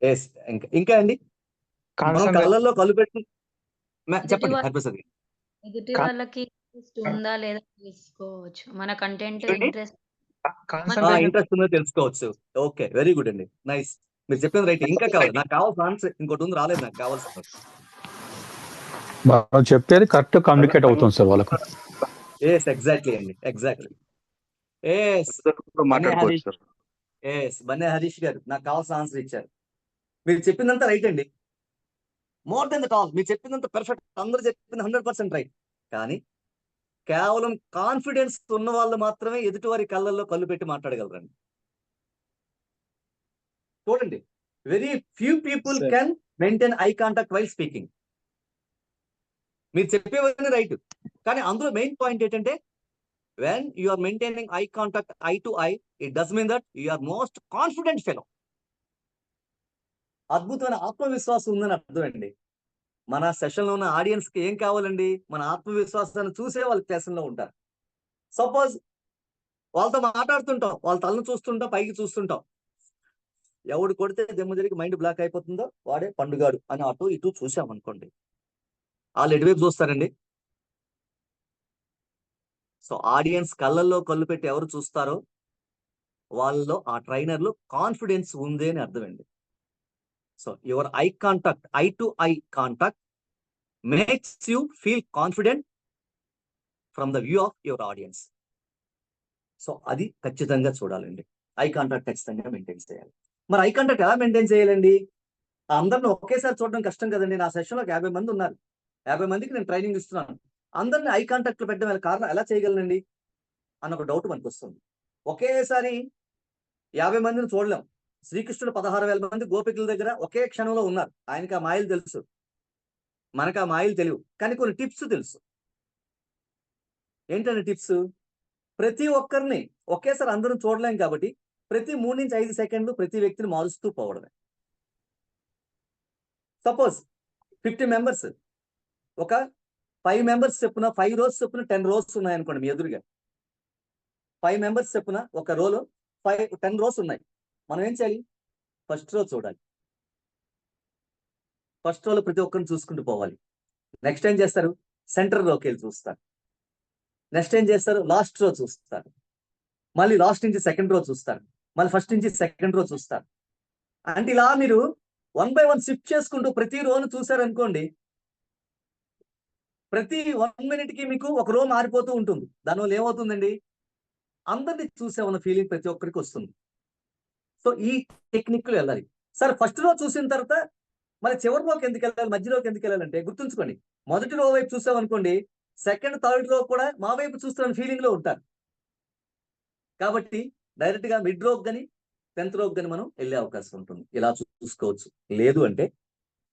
ఎస్, ఇంకా అండి? మనం కళ్ళల్లో కళ్ళు పెట్టి చెప్పండి హరిప్రసాద్ గారు. ఎదుటి వాళ్ళకి ఇంట్రెస్ట్ ఉందా లేదా తెలుసుకోవచ్చు. మన కంటెంట్ చూడండి. ఇంట్రెస్ట్ ఇంట్రెస్ట్ ఉందో తెలుసుకోవచ్చు. ఓకే, వెరీ గుడ్ అండి, నైస్. మీరు చెప్పింది రైట్. ఇంకా కావాలి, నాకు కావాల్సిన ఆన్సర్ ఇంకోటి ఉంది, రాలేదు నాకు కావాల్సిన. మనం చెప్పేది కరెక్ట్ కమ్యూనికేట్ అవుతుంది సార్ వాళ్ళకు. ఎస్, ఎగ్జాక్ట్లీ అండి, ఎగ్జాక్ట్లీ. ఎస్, మాట్లాడుకోవచ్చు సార్. బన్నే హరీష్ గారు నాకు కావాల్సిన ఆన్సర్ ఇచ్చారు. మీరు చెప్పిందంతా రైట్ అండి, మోర్ దెన్ దట్ ఆల్. మీరు చెప్పిందంతా పెర్ఫెక్ట్, అందరూ చెప్పింది 100% రైట్. కానీ కేవలం కాన్ఫిడెన్స్ ఉన్న వాళ్ళు మాత్రమే ఎదుటివారి కళ్ళల్లో కళ్ళు పెట్టి మాట్లాడగలరండి. చూడండి, very few people Sir. Can maintain eye contact while speaking. మీరు చెప్పేవన్నీ రైట్, కానీ అందులో మెయిన్ పాయింట్ ఏంటంటే when you are maintaining eye contact eye to eye, it does mean that you are most confident fellow. అద్భుతమైన ఆత్మవిశ్వాసం ఉందని అర్థం అండి. మన సెషన్ లో ఉన్న ఆడియన్స్ కి ఏం కావాలండి? మన ఆత్మవిశ్వాసాన్ని చూసే వాళ్ళ సెషన్ లో ఉంటారు. సపోజ్ వాళ్ళతో మాట్లాడుతుంటాం, వాళ్ళ తలను చూస్తుంటాం, పైకి చూస్తుంటాం. ఎవడు కొడితే దెమ్మ జరిగి మైండ్ బ్లాక్ అయిపోతుందో వాడే పండుగాడు అని అటు ఇటు చూసామనుకోండి, వాళ్ళు ఎటువైపు చూస్తారండి? సో ఆడియన్స్ కళ్ళల్లో కళ్ళు పెట్టి ఎవరు చూస్తారో వాళ్ళలో ఆ ట్రైనర్లు కాన్ఫిడెన్స్ ఉంది అని అర్థమండి. So your eye contact, eye to eye contact makes you feel confident from the view of your audience. So అది ఖచ్చితంగా చూడాలండి. ఐ కాంటాక్ట్ ఖచ్చితంగా మెయింటైన్ చేయాలి. మరి ఐ కాంటాక్ట్ ఎలా మెయింటైన్ చేయాలండి? అందరిని ఒకేసారి చూడడం కష్టం కదండి. నా సెషన్లో 50 మంది ఉన్నారు, 50 మందికి నేను ట్రైనింగ్ ఇస్తున్నాను. అందరిని ఐ కాంటాక్ట్ లో పెట్టడం కారణం ఎలా చేయగలనండి అన్న ఒక డౌట్ మనకు వస్తుంది. ఒకేసారి 50 మందిని చూడలేం. శ్రీకృష్ణుడు 16,000 మంది గోపికల దగ్గర ఒకే క్షణంలో ఉన్నారు. ఆయనకి ఆ మాయలు తెలుసు, మనకు ఆ మాయలు తెలియవు. కానీ కొన్ని టిప్స్ తెలుసు. ఏంటంటే టిప్స్, ప్రతి ఒక్కరిని ఒకేసారి అందరం చూడలేం కాబట్టి ప్రతి 3 నుంచి 5 సెకండ్లు ప్రతి వ్యక్తిని మారుస్తూ పోవడమే. సపోజ్ 50 మెంబర్స్, ఒక 5 మెంబర్స్ చెప్పున 5 రోస్ చెప్పున 10 రోస్ ఉన్నాయనుకోండి మీ ఎదురుగా. 5 మెంబర్స్ చెప్పున ఒక రోలో 10 రోస్ ఉన్నాయి. మనం ఏం చేయాలి? ఫస్ట్ రో చూడాలి. ఫస్ట్ రోలో ప్రతి ఒక్కరిని చూసుకుంటూ పోవాలి. నెక్స్ట్ ఏం చేస్తారు? సెంటర్ రోకి వెళ్ళి చూస్తారు. నెక్స్ట్ ఏం చేస్తారు? లాస్ట్ రో చూస్తారు. మళ్ళీ లాస్ట్ నుంచి సెకండ్ రో చూస్తారు. మళ్ళీ ఫస్ట్ నుంచి సెకండ్ రో చూస్తారు. అంటే ఇలా మీరు 1 by 1 షిఫ్ట్ చేసుకుంటూ ప్రతి రోను చూసారనుకోండి, ప్రతి 1 minute కి మీకు ఒక రో మారిపోతూ ఉంటుంది. దానివల్ల ఏమవుతుందండి? అందరినీ చూసామన్న ఫీలింగ్ ప్రతి ఒక్కరికి వస్తుంది. సో ఈ టెక్నిక్లు వెళ్ళాలి. సరే ఫస్ట్ రో చూసిన తర్వాత మరి చివరి రోకి ఎందుకు వెళ్ళాలి, మధ్యలోకి ఎందుకు వెళ్ళాలంటే గుర్తుంచుకోండి, మొదటి రో వైపు చూసామనుకోండి, సెకండ్ థర్డ్ రో కూడా మా వైపు చూస్తున్న ఫీలింగ్ లో ఉంటారు. కాబట్టి డైరెక్ట్ గా మిడ్ రోకి కానీ 10th రోకి కానీ మనం వెళ్ళే అవకాశం ఉంటుంది. ఇలా చూసుకోవచ్చు. లేదు అంటే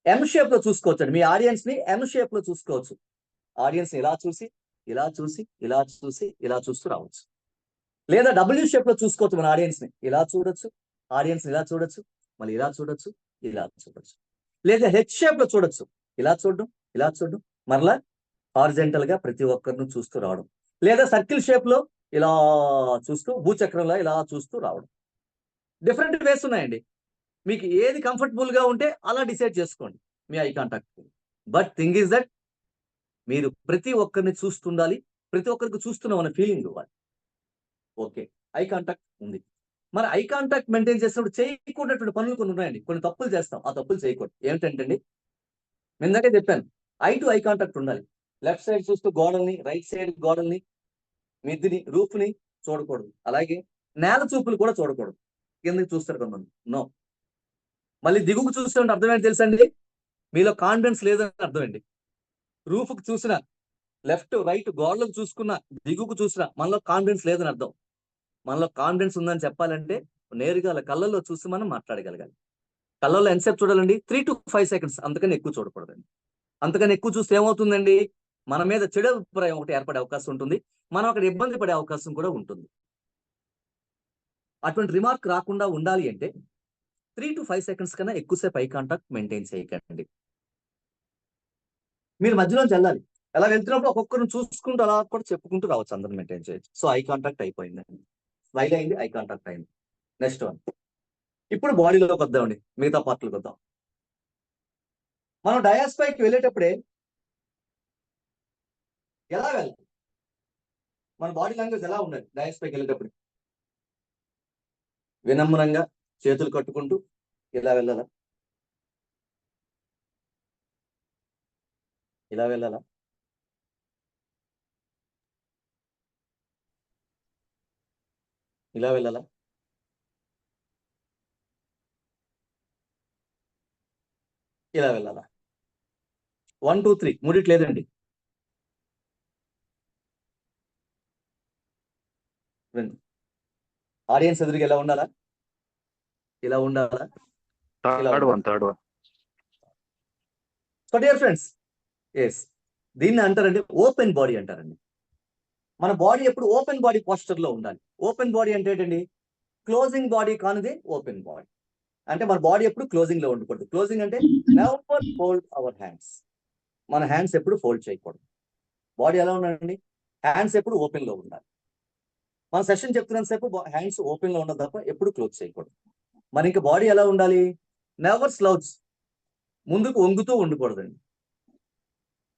ఎం షేప్ లో చూసుకోవచ్చు అండి. మీ ఆడియన్స్ ని ఎం షేప్ లో చూసుకోవచ్చు. ఆడియన్స్ ఇలా చూసి ఇలా చూసి ఇలా చూసి ఇలా చూస్తూ రావచ్చు. లేదా డబ్ల్యూ షేప్ లో చూసుకోవచ్చు. మన ఆడియన్స్ ని ఇలా చూడొచ్చు, ఆడియన్స్ ఇలా చూడొచ్చు, మళ్ళీ ఇలా చూడొచ్చు, ఇలా చూడొచ్చు. లేదా హెచ్ షేప్ లో చూడొచ్చు. ఇలా చూడడం, ఇలా చూడడం, మరలా హారిజెంటల్ గా ప్రతి ఒక్కరిని చూస్తూ రావడం. లేదా సర్కిల్ షేప్ లో ఇలా చూస్తూ, భూచక్రంలో ఇలా చూస్తూ రావడం. డిఫరెంట్ వేస్ ఉన్నాయండి. మీకు ఏది కంఫర్టబుల్ గా ఉంటే అలా డిసైడ్ చేసుకోండి me eye contact. But thing is that మీరు ప్రతి ఒక్కరిని చూస్తుండాలి, ప్రతి ఒక్కరికి చూస్తున్నాం అనే ఫీలింగ్ ఇవ్వాలి. ఓకే, ఐ కాంటాక్ట్ ఉంది. మరి ఐ కాంటాక్ట్ మెయింటైన్ చేసినప్పుడు చేయకూడనటువంటి పనులు కొన్ని ఉన్నాయండి. కొన్ని తప్పులు చేస్తాం, ఆ తప్పులు చేయకూడదు. ఏమిటంటే ఇందాకే చెప్పాను, ఐ టు ఐ కాంటాక్ట్ ఉండాలి. లెఫ్ట్ సైడ్ చూస్తూ గోడల్ని, రైట్ సైడ్ గోడల్ని, మిద్దిని, రూఫ్ ని చూడకూడదు. అలాగే నేల చూపులు కూడా చూడకూడదు. కిందకి చూస్తారు కొంతమంది. నో. మళ్ళీ దిగుకు చూస్తే అర్థం ఏంటి తెలుసండి? మీలో కాన్ఫిడెన్స్ లేదని అర్థమండి. రూఫ్కి చూసిన, లెఫ్ట్ రైట్ గోడలకు చూసుకున్న, దిగుకు చూసిన మనలో కాన్ఫిడెన్స్ లేదని అర్థం. మనలో కాన్ఫిడెన్స్ ఉందని చెప్పాలంటే నేరుగా కళ్ళల్లో చూసి మనం మాట్లాడగలగాలి. కళ్ళల్లో ఎంతసేపు చూడాలండి? 3 to 5 seconds, అంతకని ఎక్కువ చూడకూడదండి. అంతకని ఎక్కువ చూస్తే ఏమవుతుందండి? మన మీద చెడు అభిప్రాయం ఒకటి ఏర్పడే అవకాశం ఉంటుంది. మనం అక్కడ ఇబ్బంది పడే అవకాశం కూడా ఉంటుంది. అటువంటి రిమార్క్ రాకుండా ఉండాలి అంటే 3 to 5 seconds కన్నా ఎక్కువసేపు ఐ కాంటాక్ట్ మెయింటైన్ చేయకండి. మీరు మధ్యలోంచి వెళ్ళాలి. అలా వెళ్తున్నప్పుడు ఒక్కొక్కరిని చూసుకుంటూ అలా కూడా చెప్పుకుంటూ రావచ్చు, అందరిని మెయింటైన్ చేయొచ్చు. సో ఐ కాంటాక్ట్ అయిపోయిందండి, స్మైల్ అయింది, ఐ కాంటాక్ట్ అయింది. Next one. ఇప్పుడు బాడీలోకి వద్దామండి, మిగతా పార్ట్లకు వద్దాం. మనం డయాస్ పైకి వెళ్ళేటప్పుడే ఎలా వెళ్ళాలి? మన బాడీ లాంగ్వేజ్ ఎలా ఉండాలి డయాస్ పైకి వెళ్ళేటప్పుడు? వినమ్రంగా చేతులు కట్టుకుంటూ ఇలా వెళ్ళాలా? ఇలా వెళ్ళాలా? ఇలా వెళ్ళాలా? ఇలా వెళ్ళాలా? 1 2 3 మూడిట్ లేదండి. ఆడియన్స్ ఎదురుగా ఎలా ఉండాలా? ఇలా ఉండాలా? ఇలా థర్డ్ ఉండాలి. One. So dear friends, yes, దీన్ని అంటారండి ఓపెన్ బాడీ అంటారండి. మన బాడీ ఎప్పుడు ఓపెన్ బాడీ పోస్టర్ లో ఉండాలి. ఓపెన్ బాడీ అంటే ఏంటండి? క్లోజింగ్ బాడీ కానిది ఓపెన్ బాడీ. అంటే మన బాడీ ఎప్పుడు క్లోజింగ్ లో ఉండకూడదు. క్లోజింగ్ అంటే నెవర్ ఫోల్డ్ అవర్ హ్యాండ్స్. మన హ్యాండ్స్ ఎప్పుడు ఫోల్డ్ చేయకూడదు. బాడీ ఎలా ఉండాలండి? హ్యాండ్స్ ఎప్పుడు ఓపెన్ లో ఉండాలి. మన సెషన్ చెప్తున్నంత సేపు హ్యాండ్స్ ఓపెన్ లో ఉండదు తప్ప ఎప్పుడు క్లోజ్ చేయకూడదు. మరి ఇంకా బాడీ ఎలా ఉండాలి? నెవర్ స్లౌచ్, ముందుకు వంగుతూ ఉండకూడదండి.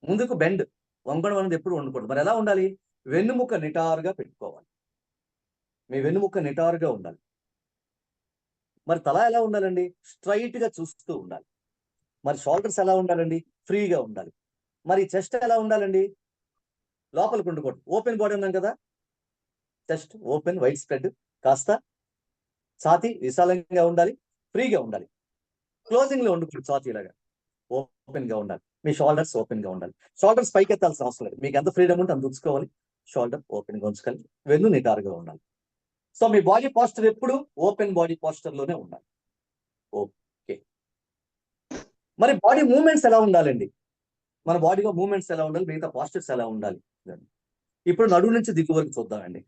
ముందుకు బెండ్, వంగడం అనేది ఎప్పుడు ఉండకూడదు. మరి ఎలా ఉండాలి? వెన్నుముక్క నిటారుగా పెట్టుకోవాలి. మీ వెన్నుముక్క నిటారుగా ఉండాలి. మరి తల ఎలా ఉండాలండి? స్ట్రైట్ గా చూస్తూ ఉండాలి. మరి షోల్డర్స్ ఎలా ఉండాలండి? ఫ్రీగా ఉండాలి. మరి చెస్ట్ ఎలా ఉండాలండి? లోపలికి ఉండకూడదు. ఓపెన్ బాడీ ఉన్నాం కదా, చెస్ట్ ఓపెన్, వైడ్ స్ప్రెడ్, కాస్త ఛాతీ విశాలంగా ఉండాలి, ఫ్రీగా ఉండాలి. క్లోజింగ్ లో ఉండకూడదు. ఛాతీ ఇలాగా ఓపెన్ గా ఉండాలి. మీ షోల్డర్స్ ఓపెన్ గా ఉండాలి. షోల్డర్స్ పైకి ఎత్తాల్సిన అవసరం లేదు. మీకు ఎంత ఫ్రీడమ్ ఉంటే అంత ఉంచుకోవాలి. షోల్డర్ ఓపెన్ గా ఉంచుకోవాలి. వెన్ను నిటారుగా ఉండాలి. సో మీ బాడీ పోస్టర్ ఎప్పుడు ఓపెన్ బాడీ పోస్టర్ లోనే ఉండాలి. ఓకే. మరి బాడీ మూవ్మెంట్స్ ఎలా ఉండాలండి? మన బాడీలో మూవ్మెంట్స్ ఎలా ఉండాలి? మిగతా పోస్టర్స్ ఎలా ఉండాలి? ఇప్పుడు నడుము నుంచి దిగు వరకు చూద్దామండి.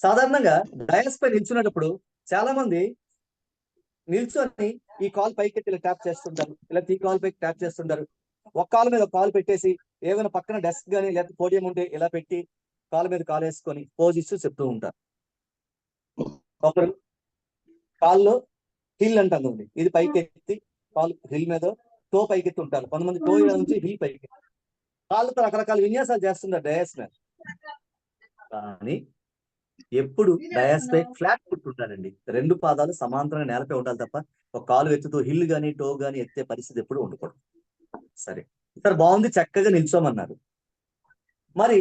సాధారణంగా డయాస్ పై నిల్చున్నప్పుడు చాలా మంది నిల్చొని ఈ కాల్ పైకి ఇలా ట్యాప్ చేస్తుంటారు, ఇలా ఈ కాల్ పైకి ట్యాప్ చేస్తుంటారు. ఒక కాలు మీద ఒక కాలు పెట్టేసి ఏదైనా పక్కన డెస్క్ కానీ లేకపోతే పోడియం ఉంటే ఇలా పెట్టి కాలు మీద కాలు వేసుకొని పోజ్ ఇస్తూ చెప్తూ ఉంటారు. ఒకరు కాల్లో హిల్ అంటుంది, ఇది పైకి ఎత్తి కాలు హిల్ మీద టో పైకి ఎత్తి ఉంటారు. కొంతమంది టో నుంచి హిల్ పైకి కాళ్ళతో రకరకాల విన్యాసాలు చేస్తుంటారు డయాస్ మీద. కానీ ఎప్పుడు డయాస్ పై ఫ్లాట్ ఫుట్ ఉంటారండి. రెండు పాదాలు సమాంతరంగా నేలపై ఉండాలి తప్ప ఒక కాలు ఎత్తుతూ హిల్ గానీ టో గానీ ఎత్తే పరిస్థితి ఎప్పుడు ఉండకూడదు. సరే సార్, బాగుంది, చక్కగా నిల్చోమన్నారు. మరి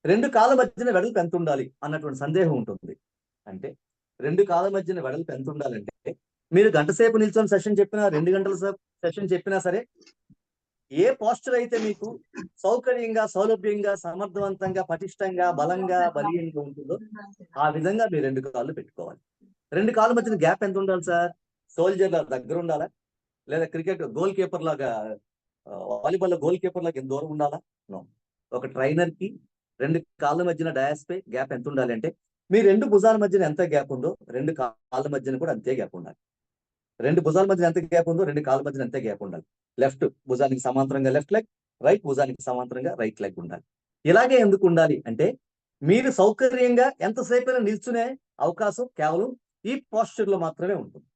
రెండు కాళ్ళ మధ్యన వెడల్పు ఎంత ఉండాలి అన్నటువంటి సందేహం ఉంటుంది. అంటే రెండు కాళ్ళ మధ్యన వెడల్పు ఎంత ఉండాలంటే మీరు గంట సేపు నిల్చొని సెషన్ చెప్పినా 2 గంటల సెషన్ చెప్పినా సరే, ఏ పోస్టర్ అయితే మీకు సౌకర్యంగా, సౌలభ్యంగా, సమర్థవంతంగా, పటిష్టంగా, బలంగా, బలీయంగా ఉంటుందో ఆ విధంగా మీరు రెండు కాళ్ళు పెట్టుకోవాలి. రెండు కాళ్ళ మధ్యన గ్యాప్ ఎంత ఉండాలి సార్? సోల్జర్ లా దగ్గర ఉండాలా? లేదా క్రికెట్ గోల్ కీపర్ లాగా, వాలీబాల్ గోల్ కీపర్ లాగా ఎంత దూరం ఉండాలా? నో. ఒక ట్రైనర్ కి రెండు కాళ్ళ మధ్యన డయాస్ పై గ్యాప్ ఎంత ఉండాలి అంటే మీ రెండు భుజాల మధ్యన ఎంత గ్యాప్ ఉందో రెండు కాళ్ళ మధ్యన కూడా అంతే గ్యాప్ ఉండాలి. రెండు భుజాల మధ్యన ఎంత గ్యాప్ ఉందో రెండు కాళ్ళ మధ్యన అంతే గ్యాప్ ఉండాలి. లెఫ్ట్ భుజానికి సమాంతరంగా లెఫ్ట్ లెగ్, రైట్ భుజానికి సమాంతరంగా రైట్ లెగ్ ఉండాలి. ఇలాగే ఎందుకు ఉండాలి అంటే మీరు సౌకర్యంగా ఎంతసేపు నిల్చునే అవకాశం కేవలం ఈ పోస్చర్ లో మాత్రమే ఉంటుంది.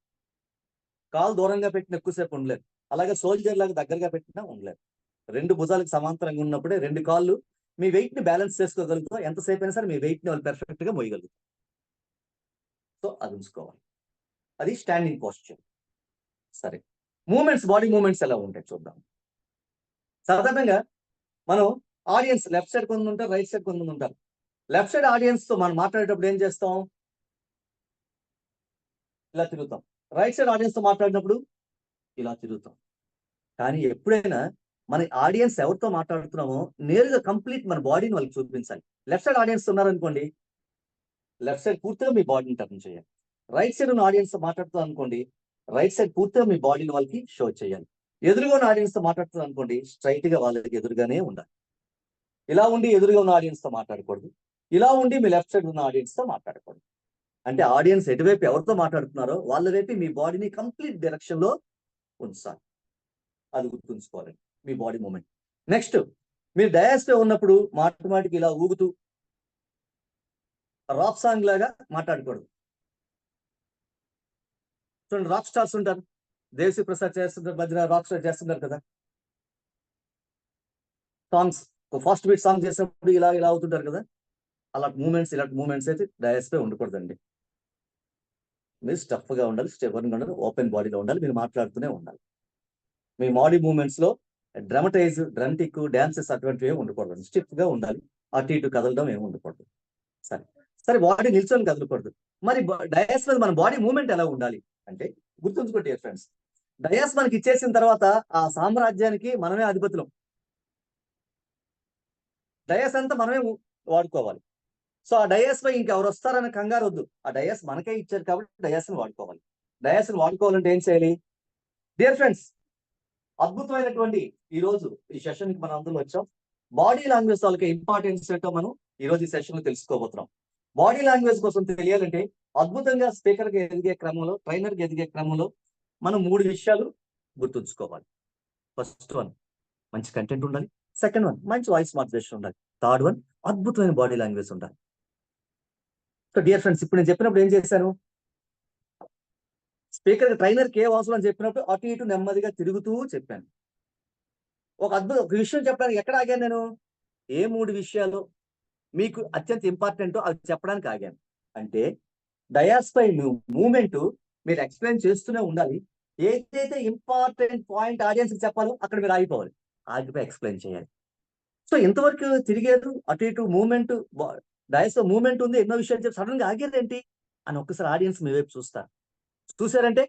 కాలు దూరంగా పెట్టిన ఎక్కువసేపు ఉండలేదు, అలాగే సోల్జర్ లాగా దగ్గరగా పెట్టినా ఉండలేదు. రెండు భుజాలకు సమాంతరంగా ఉన్నప్పుడే రెండు కాళ్ళు మీ వెయిట్ ని బ్యాలెన్స్ చేసుకోగలుగుతాం. ఎంతసేపు అయినా సరే మీ వెయిట్ ని వాళ్ళు పెర్ఫెక్ట్ గా మోయగలుగుతాం. సో అది ఉంచుకోవాలి. అది స్టాండింగ్ పోస్చర్. సరే, మూమెంట్స్, బాడీ మూమెంట్స్ ఎలా ఉంటాయి చూద్దాం. సాధారణంగా మనం ఆడియన్స్ లెఫ్ట్ సైడ్ కొంతమంది ఉంటారు, రైట్ సైడ్ కొంతమంది ఉంటారు. లెఫ్ట్ సైడ్ ఆడియన్స్ తో మనం మాట్లాడేటప్పుడు ఏం చేస్తాం? ఇలా తిరుగుతాం. రైట్ సైడ్ ఆడియన్స్ తో మాట్లాడినప్పుడు ఇలా తిరుగుతాం. కానీ ఎప్పుడైనా మన ఆడియన్స్ ఎవరితో మాట్లాడుతున్నామో నేరుగా కంప్లీట్ మన బాడీని వాళ్ళకి చూపించాలి. లెఫ్ట్ సైడ్ ఆడియన్స్ ఉన్నారనుకోండి, లెఫ్ట్ సైడ్ పూర్తిగా మీ బాడీని టర్న్ చేయాలి. రైట్ సైడ్ ఉన్న ఆడియన్స్ తో మాట్లాడుతాం అనుకోండి, రైట్ సైడ్ పూర్తిగా మీ బాడీని వాళ్ళకి షో చేయాలి. ఎదురుగా ఉన్న ఆడియన్స్ తో మాట్లాడుతాం అనుకోండి, స్ట్రైట్ గా వాళ్ళకి ఎదురుగానే ఉండాలి. ఇలా ఉండి ఎదురుగా ఉన్న ఆడియన్స్ తో మాట్లాడకూడదు, ఇలా ఉండి మీ లెఫ్ట్ సైడ్ ఉన్న ఆడియన్స్ తో మాట్లాడకూడదు. అంటే ఆడియన్స్ ఎటువైపు ఎవరితో మాట్లాడుతున్నారో వాళ్ళ వైపు మీ బాడీని కంప్లీట్ డైరెక్షన్ లో ఉంచాలి. అది గుర్తుంచుకోవాలండి మీ బాడీ మూమెంట్. నెక్స్ట్, మీరు డయాస్ పై ఉన్నప్పుడు మాటిమాటికి ఇలా ఊగుతూ రాక్ సాంగ్ లాగా మాట్లాడకూడదు. చూడండి, రాక్ స్టార్స్ ఉంటారు, దేశీ ప్రసాద్ చేస్తుంటారు, మధ్యన రాక్ స్టార్ చేస్తుంటారు కదా సాంగ్స్. ఫాస్ట్ బీట్ సాంగ్ చేసినప్పుడు ఇలా ఇలా అవుతుంటారు కదా, అలాంటి మూమెంట్స్ అయితే డయాస్ పై ఉండకూడదండి. మీరు స్టఫ్ గా ఉండాలి, స్టెబర్గా ఉండాలి, ఓపెన్ బాడీలో ఉండాలి, మీరు మాట్లాడుతూనే ఉండాలి. మీ బాడీ మూమెంట్స్ లో డ్రమటిక్ డాన్సెస్ అటువంటివి ఏమి ఉండకూడదు. స్టిఫ్ గా ఉండాలి, అటు ఇటు కదలడం ఏమి ఉండకూడదు. సరే బాడీ నిల్చొని కదలకూడదు. మరి డయాస్ మీద మన బాడీ మూమెంట్ ఎలా ఉండాలి అంటే గుర్తుంచుకోండి ఫ్రెండ్స్, డయాస్ మనకి ఇచ్చేసిన తర్వాత ఆ సామ్రాజ్యానికి మనమే అధిపతులం. డయాస్ అంతా మనమే వాడుకోవాలి. సో ఆ డయాస్ పై ఇంకెవరు వస్తారని కంగారు వద్దు. ఆ డయాస్ మనకే ఇచ్చారు కాబట్టి డయాస్ ని వాడుకోవాలి. డయాస్ వాడుకోవాలంటే ఏం చేయాలి? డియర్ ఫ్రెండ్స్, అద్భుతమైనటువంటి ఈ రోజు ఈ సెషన్ కి మనం అందరం వచ్చాం. బాడీ లాంగ్వేజ్ వాళ్ళకి ఇంపార్టెన్స్ ఏంటో మనం ఈ రోజు ఈ సెషన్ లో తెలుసుకోబోతున్నాం. బాడీ లాంగ్వేజ్ కోసం తెలియాలంటే అద్భుతంగా స్పీకర్ కి ఎదిగే క్రమంలో, ట్రైనర్ కి ఎదిగే క్రమంలో మనం 3 విషయాలు గుర్తుంచుకోవాలి. ఫస్ట్ వన్, మంచి కంటెంట్ ఉండాలి. సెకండ్ వన్, మంచి వాయిస్ మాడ్యులేషన్ ఉండాలి. థర్డ్ వన్, అద్భుతమైన బాడీ లాంగ్వేజ్ ఉండాలి. సో డియర్ ఫ్రెండ్స్, ఇప్పుడు నేను చెప్పినప్పుడు ఏం చేశాను? స్పీకర్ ట్రైనర్ కి ఏ అవసరం అని చెప్పినప్పుడు అటు ఇటు నెమ్మదిగా తిరుగుతూ చెప్పాను. ఒక విషయం చెప్పడానికి ఎక్కడ ఆగాను నేను? ఏ 3 విషయాలు మీకు అత్యంత ఇంపార్టెంట్ అవి చెప్పడానికి ఆగాను. అంటే డయాస్ పై మూవ్మెంట్ మీరు ఎక్స్ప్లెయిన్ చేస్తూనే ఉండాలి. ఏదైతే ఇంపార్టెంట్ పాయింట్ ఆడియన్స్ కి చెప్పాలో అక్కడ మీరు ఆగిపోవాలి, ఆగిపోయి ఎక్స్ప్లెయిన్ చేయాలి. సో ఇంతవరకు తిరిగారు, అటు ఇటు మూవ్మెంట్, డయాస్ లో మూవ్మెంట్ ఉంది, ఎన్నో విషయాలు చెప్పి సడన్ గా ఆగారు ఏంటి అని ఒక్కసారి ఆడియన్స్ మీ వైపు చూస్తారు. చూసారంటే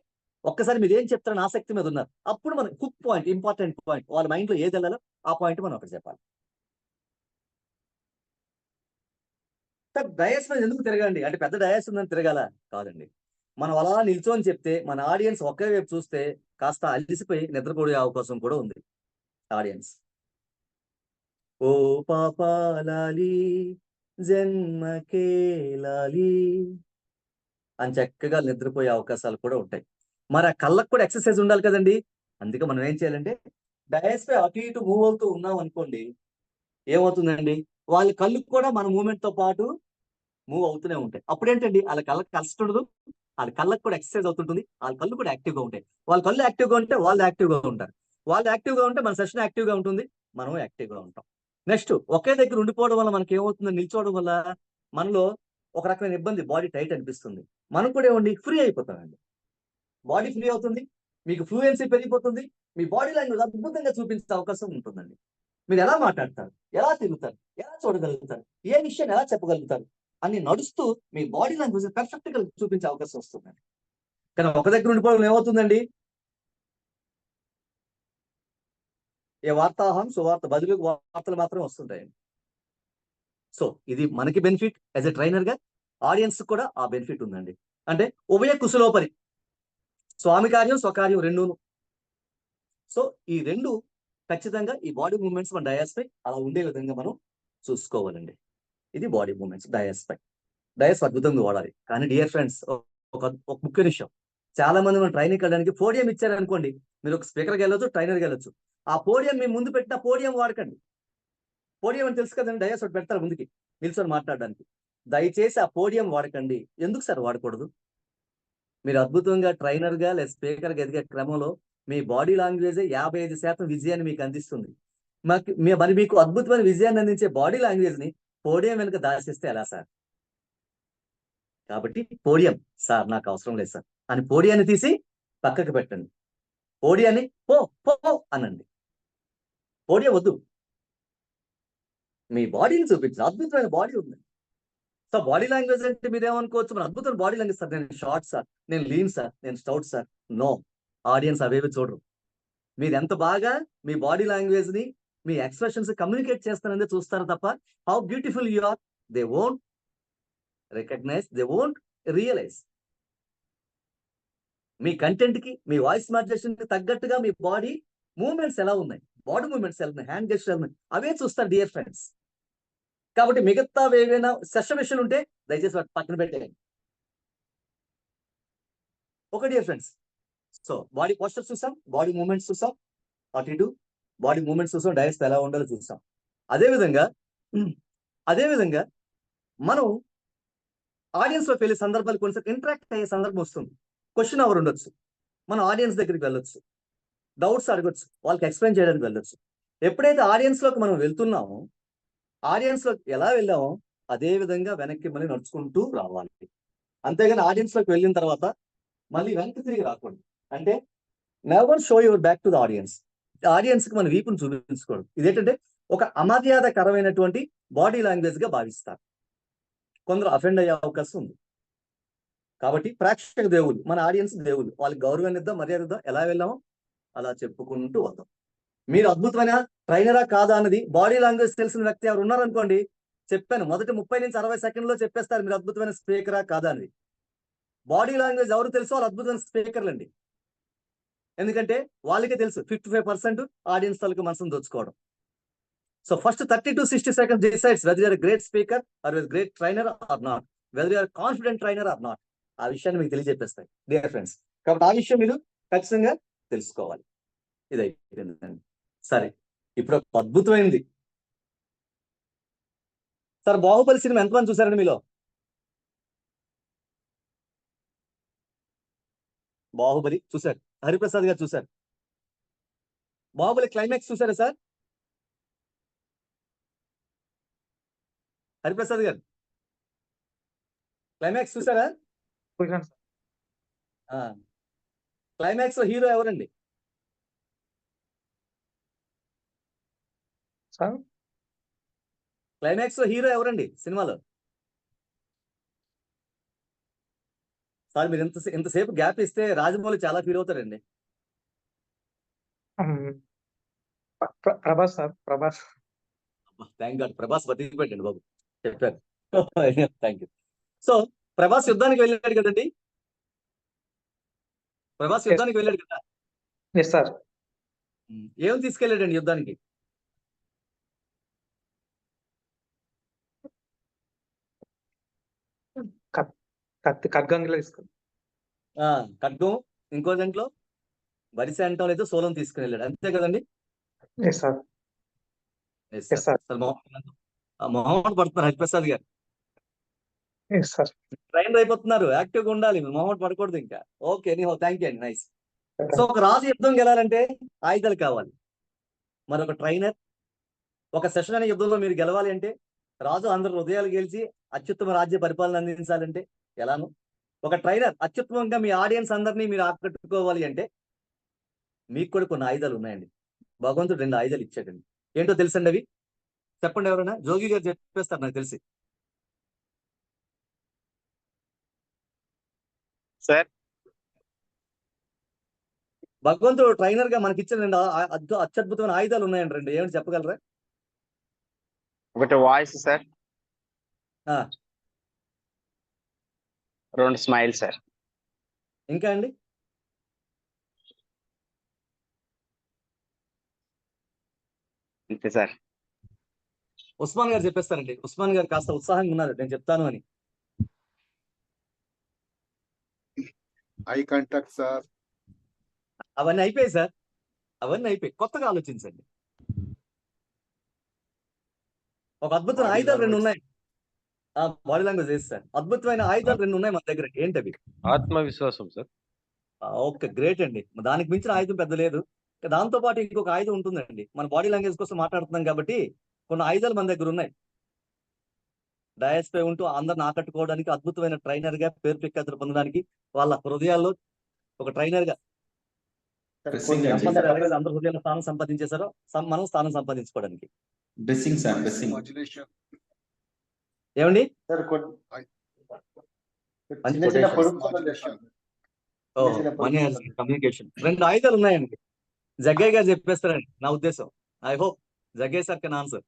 ఒక్కసారి మీరు ఏం చెప్తారని ఆసక్తి మీద ఉన్నారు. అప్పుడు మనం హుక్ పాయింట్, ఇంపార్టెంట్ పాయింట్, వాళ్ళ మైండ్ లో ఏది వెళ్ళాలో ఆ పాయింట్ మనం ఒకటి చెప్పాలి. డయాస్ మీద ఎందుకు తిరగండి అంటే పెద్ద డయాస్ ఉందని తిరగాల కాదండి. మనం అలా నిల్చొని చెప్తే మన ఆడియన్స్ ఒకే వైపు చూస్తే కాస్త అలిసిపోయి నిద్రపోయే అవకాశం కూడా ఉంది. ఆడియన్స్ ఓ పాపాలాలి జన్మకే లాలి అని చక్కగా నిద్రపోయే అవకాశాలు కూడా ఉంటాయి. మరి ఆ కళ్ళకు కూడా ఎక్సర్సైజ్ ఉండాలి కదండి. అందుకే మనం ఏం చేయాలంటే డయాస్ పై అటు ఇటు మూవ్ అవుతూ ఉన్నాం అనుకోండి, ఏమవుతుందండి, వాళ్ళ కళ్ళు కూడా మన మూవ్మెంట్ తో పాటు మూవ్ అవుతూనే ఉంటాయి. అప్పుడేంటండి, వాళ్ళ కళ్ళకి కష్టం ఉండదు, వాళ్ళ కళ్ళకు కూడా ఎక్సర్సైజ్ అవుతుంటుంది, వాళ్ళ కళ్ళు కూడా యాక్టివ్గా ఉంటాయి. వాళ్ళ కళ్ళు యాక్టివ్గా ఉంటే వాళ్ళు యాక్టివ్గా ఉంటారు, వాళ్ళు యాక్టివ్గా ఉంటే మన సెషన్ యాక్టివ్గా ఉంటుంది, మనం యాక్టివ్గా ఉంటాం. నెక్స్ట్, ఒకే దగ్గర ఉండిపోవడం వల్ల మనకి ఏమవుతుందో, నిల్చోవడం వల్ల మనలో ఒక రకమైన ఇబ్బంది, బాడీ టైట్ అనిపిస్తుంది. మనం కూడా ఏమండి ఫ్రీ అయిపోతామండి. బాడీ ఫ్రీ అవుతుంది, మీకు ఫ్లూయెన్సీ పెరిగిపోతుంది, మీ బాడీ లాంగ్వేజ్ అద్భుతంగా చూపించే అవకాశం ఉంటుందండి. మీరు ఎలా మాట్లాడతారు, ఎలా తిరుగుతారు, ఎలా చూడగలుగుతారు, ఏ విషయాన్ని ఎలా చెప్పగలుగుతారు అని నడుస్తూ మీ బాడీ లాంగ్వేజ్ పర్ఫెక్ట్ గా చూపించే అవకాశం వస్తుందండి. కానీ ఒక దగ్గర ఉండిపోవడం ఏమవుతుందండి, ఏ వార్తాహం సువార్త బదులు వార్తలు మాత్రం వస్తుంటాయండి. సో ఇది మనకి బెనిఫిట్ యాజ్ ఎ ట్రైనర్ గా, ఆడియన్స్ కూడా ఆ బెనిఫిట్ ఉందండి. అంటే ఉభయ కుశలోపరి, స్వామి కార్యం స్వకార్యం రెండూను. సో ఈ రెండు ఖచ్చితంగా ఈ బాడీ మూవ్మెంట్స్ మన డయాస్ పై అలా ఉండే విధంగా మనం చూసుకోవాలండి. ఇది బాడీ మూవ్మెంట్స్ డయాస్ పై. డయాస్ అద్భుతంగా వాడాలి. కానీ డియర్ ఫ్రెండ్స్, ఒక ముఖ్య విషయం, చాలా మంది మనం ట్రైనింగ్ వెళ్ళడానికి పోడియం ఇచ్చారనుకోండి, మీరు ఒక స్పీకర్కి వెళ్ళొచ్చు, ట్రైనర్కి వెళ్ళొచ్చు, ఆ పోడియం మీ ముందు పెట్టిన పోడియం వాడకండి. పోడియం అని తెలుసు కదండి, డయాస్ ఒకటి పెడతారు ముందుకి నిల్చొని మాట్లాడడానికి. దయచేసి ఆ పోడియం వాడకండి. ఎందుకు సార్ వాడకూడదు? మీరు అద్భుతంగా ట్రైనర్ గా లేదా స్పీకర్ గా ఎదిగే క్రమంలో మీ బాడీ లాంగ్వేజ్ 55% విజయాన్ని మీకు అందిస్తుంది. మరి మీకు అద్భుతమైన విజయాన్ని అందించే బాడీ లాంగ్వేజ్ ని పోడియం వెనుక దాచిస్తే ఎలా సార్? కాబట్టి పోడియం సార్ నాకు అవసరం లేదు సార్ అని పోడియాన్ని తీసి పక్కకి పెట్టండి. పోడియాన్ని పో పో అనండి. పోడియం వద్దు, మీ బాడీని చూపించండి. అద్భుతమైన బాడీ ఉంది. సో బాడీ లాంగ్వేజ్ అంటే మీరు ఏమనుకోవచ్చు, మన అద్భుతమైన బాడీ లాంగ్వేజ్ సార్, నేను షార్ట్ సార్, నేను లీన్ సార్, నేను స్టౌట్ సార్. నో, ఆడియన్స్ అవేవి చూడరు. మీరు ఎంత బాగా మీ బాడీ లాంగ్వేజ్ ని, మీ ఎక్స్ప్రెషన్స్ కమ్యూనికేట్ చేస్తారనేది చూస్తారు తప్ప how beautiful you are they won't recognize, they won't realize. మీ కంటెంట్ కి, మీ వాయిస్ మాడ్యులేషన్ కి తగ్గట్టుగా మీ బాడీ మూవ్మెంట్స్ ఎలా ఉన్నాయి, బాడీ మూవ్మెంట్స్ ఎలా ఉన్నాయి, హ్యాండ్ గెస్చర్ ఎలా ఉన్నాయి, అవే చూస్తారు డియర్ ఫ్రెండ్స్. కాబట్టి మిగతా ఏవైనా సెషన్ ఉంటే దయచేసి వాటి పక్కన పెట్టేయండి. Okay dear friends, so body posters చూసాం, బాడీ మూవ్మెంట్స్ చూసాం, అటు ఇటు బాడీ మూవ్మెంట్స్ చూసాం, డయాస్ ఎలా ఉండాలో చూసాం. అదేవిధంగా మనం ఆడియన్స్ లోకి వెళ్ళే సందర్భాలు కొన్నిసార్లు ఇంటరాక్ట్ అయ్యే సందర్భం వస్తుంది. క్వశ్చన్ అవర్ ఉండొచ్చు, మనం ఆడియన్స్ దగ్గరికి వెళ్ళొచ్చు, డౌట్స్ అడగొచ్చు, వాళ్ళకి ఎక్స్ప్లెయిన్ చేయడానికి వెళ్ళొచ్చు. ఎప్పుడైతే ఆడియన్స్ లోకి మనం వెళ్తున్నామో, ఆడియన్స్ లోకి ఎలా వెళ్ళామో అదే విధంగా వెనక్కి మళ్ళీ నడుచుకుంటూ రావాలి. అంతేగాని ఆడియన్స్ లోకి వెళ్ళిన తర్వాత మళ్ళీ వెనక్కి తిరిగి రాకూడదు. అంటే never show your back to the audience. Audience కి మన వీపును చూపించకూడదు. ఇదేంటంటే ఒక అమర్యాదకరమైనటువంటి బాడీ లాంగ్వేజ్ గా భావిస్తారు. కొందరు అఫెండ్ అయ్యే అవకాశం ఉంది. కాబట్టి ప్రేక్షక దేవుళ్ళు, మన ఆడియన్స్ దేవుళ్ళు, వాళ్ళకి గౌరవాన్ని ఇద్దాం, మర్యాద ఇద్దాం, ఎలా వెళ్ళామో అలా చెప్పుకుంటూ వద్దాం. మీరు అద్భుతమైన ట్రైనరా కాదా అన్నది బాడీ లాంగ్వేజ్ తెలిసిన వ్యక్తి ఎవరు ఉన్నారనుకోండి, చెప్పాను మొదటి 30 నుంచి 60 సెకండ్లో చెప్పేస్తారు మీరు అద్భుతమైన స్పీకరా కాదా అనేది. బాడీ లాంగ్వేజ్ ఎవరు తెలుసు వాళ్ళు అద్భుతమైన స్పీకర్లు అండి. ఎందుకంటే వాళ్ళకే తెలుసు 55% ఆడియన్స్ తాలూకు మనసును దోచుకోవడం. So first 30 to 60 seconds decides whether you are a great speaker or a great trainer or not, whether you are a confident trainer or not. ఆ విషయాన్ని మీకు తెలియజెప్పేస్తాయి డియర్ ఫ్రెండ్స్. కాబట్టి ఆ విషయం మీరు ఖచ్చితంగా తెలుసుకోవాలి. ఇది అయిపోయిందండి. సరే, ఇప్పుడు ఒక అద్భుతమైనది. సార్, బాహుబలి సినిమా ఎంతమంది చూసారండి మీలో? బాహుబలి చూశారు, హరిప్రసాద్ గారు చూశారు. బాహుబలి క్లైమాక్స్ చూసారా సార్? హరిప్రసాద్ గారు క్లైమాక్స్ చూసారా? క్లైమాక్స్ లో హీరో ఎవరండి? క్లైమాక్స్ లో హీరో ఎవరండి సినిమాలో? సార్, మీరు ఇంతసేపు గ్యాప్ ఇస్తే రాజమౌళి చాలా ఫీల్ అవుతారండి. Prabhas sir, Prabhas. Thank God, Prabhas బతికి పెట్టండి బాబు, చెప్పారు. Thank you. సో ప్రభాస్ యుద్ధానికి వెళ్ళాడు కదండి. ప్రభాస్ యుద్ధానికి వెళ్ళాడు కదా. Yes sir. ఏం తీసుకెళ్ళాడండి యుద్ధానికి? ఖడ్గంగిలో తీసుకుని. ఖడ్గం, ఇంకో దాంట్లో వరిసె అంటాం లేదు, సోలం తీసుకుని వెళ్ళాడు, అంతే కదండి. Yes sir. Yes, sir. Sir మొహమ్మద్ పడుతున్నారు Hariprasad garu. Yes sir. Train అయిపోతున్నారు, యాక్టివ్ గా ఉండాలి, మొహమ్మద్ పడకూడదు ఇంకా. ఓకే, ఎనీహౌ, థ్యాంక్ యూ అండి, నైస్. సో ఒక రాజు యుద్ధం గెలాలంటే ఆయుధాలు కావాలి, మరొక ట్రైనర్. ఒక సెషన్ అనే యుద్ధంలో మీరు గెలవాలి అంటే, రాజు అందరు హృదయాలు గెలిచి అత్యుత్తమ రాజ్య పరిపాలన అందించాలంటే ఎలాను, ఒక ట్రైనర్ అత్యుత్తమంగా మీ ఆడియన్స్ అందరినీ మీరు ఆకట్టుకోవాలి అంటే మీకు కూడా కొన్ని ఆయుధాలు ఉన్నాయండి. భగవంతుడు 2 ఆయుధాలు ఇచ్చాడండి. ఏంటో తెలుసండి అవి? చెప్పండి, ఎవరైనా. జోగి గారు చెప్పేస్తారు నాకు తెలిసి. సార్, భగవంతుడు ట్రైనర్ గా మనకి ఇచ్చిన 2 అత్యద్భుతమైన ఆయుధాలు ఉన్నాయండి. 2 ఏమిటి చెప్పగలరా? ఒకటి వాయిస్ సార్, 2 స్మైల్ సార్. ఇంకా అండి? అంతే సార్. ఉస్మాన్ గారు చెప్పేస్తారండి. ఉస్మాన్ గారు కాస్త ఉత్సాహంగా ఉన్నారు, నేను చెప్తాను అని. Eye contact sir. అవన్నీ అయిపోయాయి సార్, అవన్నీ అయిపోయి. కొత్తగా ఆలోచించండి. ఒక అద్భుతమైన ఆయుధాలు 2 ఉన్నాయి. బాడీ లాంగ్వేజ్ వేసి సార్, అద్భుతమైన ఆయుధాలు 2 ఉన్నాయి మన దగ్గర. ఏంటవి? ఆత్మవిశ్వాసం సార్. ఓకే, గ్రేట్ అండి. దానికి మించిన ఆయుధం పెద్ద లేదు. దాంతో పాటు ఇంకొక ఆయుధం ఉంటుందండి. మన బాడీ లాంగ్వేజ్ కోసం మాట్లాడుతున్నాం కాబట్టి కొన్ని ఆయుధాలు మన దగ్గర ఉన్నాయి. డయాస్ పై ఉంటూ అందరిని ఆకట్టుకోవడానికి, అద్భుతమైన ట్రైనర్ గా పేరు ప్రఖ్యాతులు పొందడానికి, వాళ్ళ హృదయాల్లో ఒక ట్రైనర్ గా అందరి హృదయాల్లో స్థానం సంపాదించేశారో మనం స్థానం సంపాదించుకోవడానికి. ఏమండి? కమ్యూనికేషన్ 2 ఆయుధాలు ఉన్నాయండి. జగ్గయ్య గారు చెప్పేస్తారండి నా ఉద్దేశం. I hope Jaggayya sir can answer.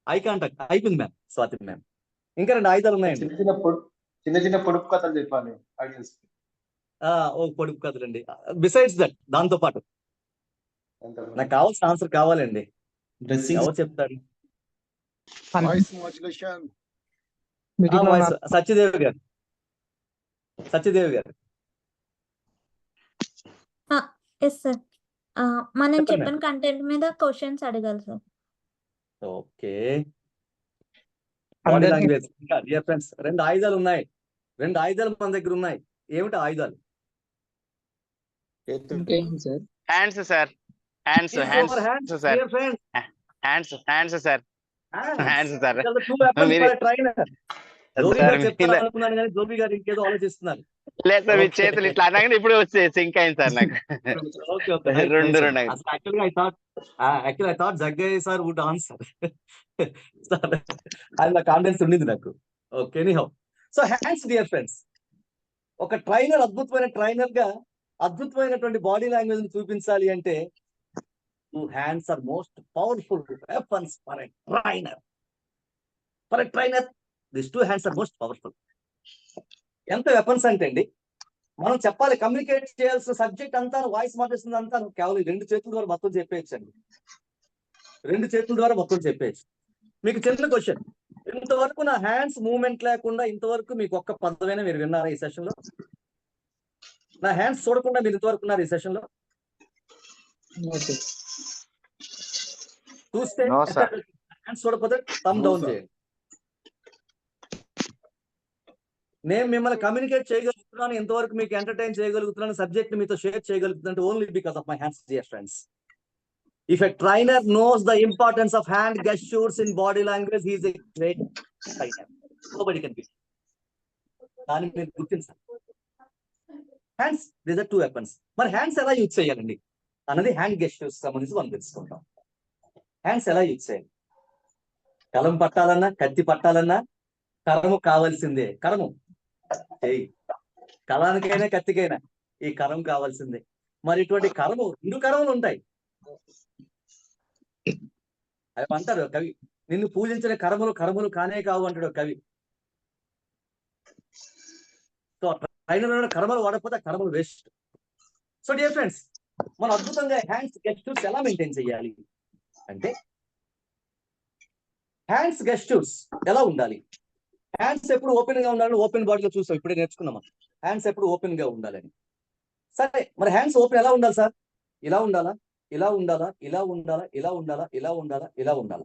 I contact అయిపోయింది మ్యామ్, స్వాతి మ్యామ్. ఇంకా 2 ఆయుధాలు ఉన్నాయండి. చిన్న పొడుపు కథలు చెప్పాలి ఆడియన్స్. పొడుపు కథలండి. బిసైడ్స్ దట్, దాంతో పాటు నాకు కావాల్సిన ఆన్సర్ కావాలండి. ఎవరు చెప్తారు? సత్యదేవి గారు. సత్యదేవి గారు. Yes sir. మనం చెప్పిన కంటెంట్ మీద క్వశ్చన్స్ అడగాలి సార్. Okay, body language. ఇంకా డియర్ ఫ్రెండ్స్, 2 ఆయుధాలు ఉన్నాయి. 2 ఆయుధాలు మన దగ్గర ఉన్నాయి. ఏమిటి ఆయుధాలు? Hands sir, hands sir, hands sir, hands sir. అనుకున్నాను కానీ జోగి గారు ఇంకేదో ఆలోచిస్తున్నారు. లేదు సార్, మీ చేతులు ఇట్లా అనగానే ఇప్పుడు వచ్చి సింక్ అయింది సార్ నాకు. Actually, I thought Jaggay sir would answer. నా కాన్ఫిడెన్స్ ఉండింది నాకు. Okay, anyhow. So hands dear friends, ఒక ట్రైనర్ అద్భుతమైన ట్రైనర్ గా అద్భుతమైనటువంటి బాడీ లాంగ్వేజ్ ని చూపించాలి అంటే 2 hands are most powerful weapons for a trainer. For a trainer, these 2 hands are most powerful. ఎంత వెపన్స్ అంటే అండి, మనం చెప్పాలి కమ్యూనికేట్ చేయాల్సిన సబ్జెక్ట్ అంతా వాయిస్ మాట్లాడుతుంది అంతా కేవలం 2 చేతుల ద్వారా మొత్తం చెప్పేయచ్చు అండి. 2 చేతుల ద్వారా మొత్తం చెప్పేయచ్చు. మీకు చిన్న క్వశ్చన్, ఇంతవరకు నా హ్యాండ్స్ మూవ్మెంట్ లేకుండా ఇంతవరకు మీకు ఒక్క పదమైనా మీరు విన్నారా ఈ సెషన్ లో? నా హ్యాండ్స్ చూడకుండా మీరు ఇంతవరకు ఉన్నారు ఈ సెషన్ లో? చూస్తే No, sir. హ్యాండ్స్ చూడకపోతే థమ్ డౌన్ చేయండి. నేను మిమ్మల్ని కమ్యూనికేట్ చేయగలుగుతున్నాను, ఇంతవరకు మీకు ఎంటర్టైన్ చేయగలుగుతున్నాను, సబ్జెక్ట్ మీతో షేర్ చేయగలుగుతున్నాను only because of my hands, dear friends. If a trainer knows the importance of hand gestures in body language, he is a great trainer. Nobody can beat. దాన్ని మీరు గుర్తించాలి. Hands, these are 2 weapons. మరి hands ఎలా use చేయాలండి అన్నది hand gestures సంబంధించి మనం తెలుసుకుంటాం. హ్యాండ్స్ ఎలా యూజ్ చేయాలి? కలం పట్టాలన్నా, కత్తి పట్టాలన్నా కరము కావాల్సిందే. కరము చేయి, కలానికైనా కత్తికైనా ఈ కరం కావాల్సిందే. మరి ఇటువంటి కరము 2 కరములు ఉంటాయి. అవి అంటారు కవి, నిన్ను పూజించిన కరములు కరములు కానే కావు అంటాడు కవి. సో ట్రైనర్ కర్మలు వాడకపోతే కర్మలు వేస్ట్. సో డియర్ ఫ్రెండ్స్, మనం అద్భుతంగా హ్యాండ్స్ గెస్టర్స్ ఎలా మెయింటైన్ చేయాలి అంటే, హ్యాండ్స్ గెస్టర్స్ ఎలా ఉండాలి? హ్యాండ్స్ ఎప్పుడు ఓపెన్ గా ఉండాలని ఓపెన్ బాడీలో చూసాం, ఇప్పుడే నేర్చుకున్నాం. హ్యాండ్స్ ఎప్పుడు ఓపెన్ గా ఉండాలని. సరే, మరి హ్యాండ్స్ ఓపెన్ ఎలా ఉండాలి సార్? ఇలా ఉండాలా, ఇలా ఉండాలా, ఇలా ఉండాలా, ఇలా ఉండాలా, ఇలా ఉండాలా, ఇలా ఉండాలా?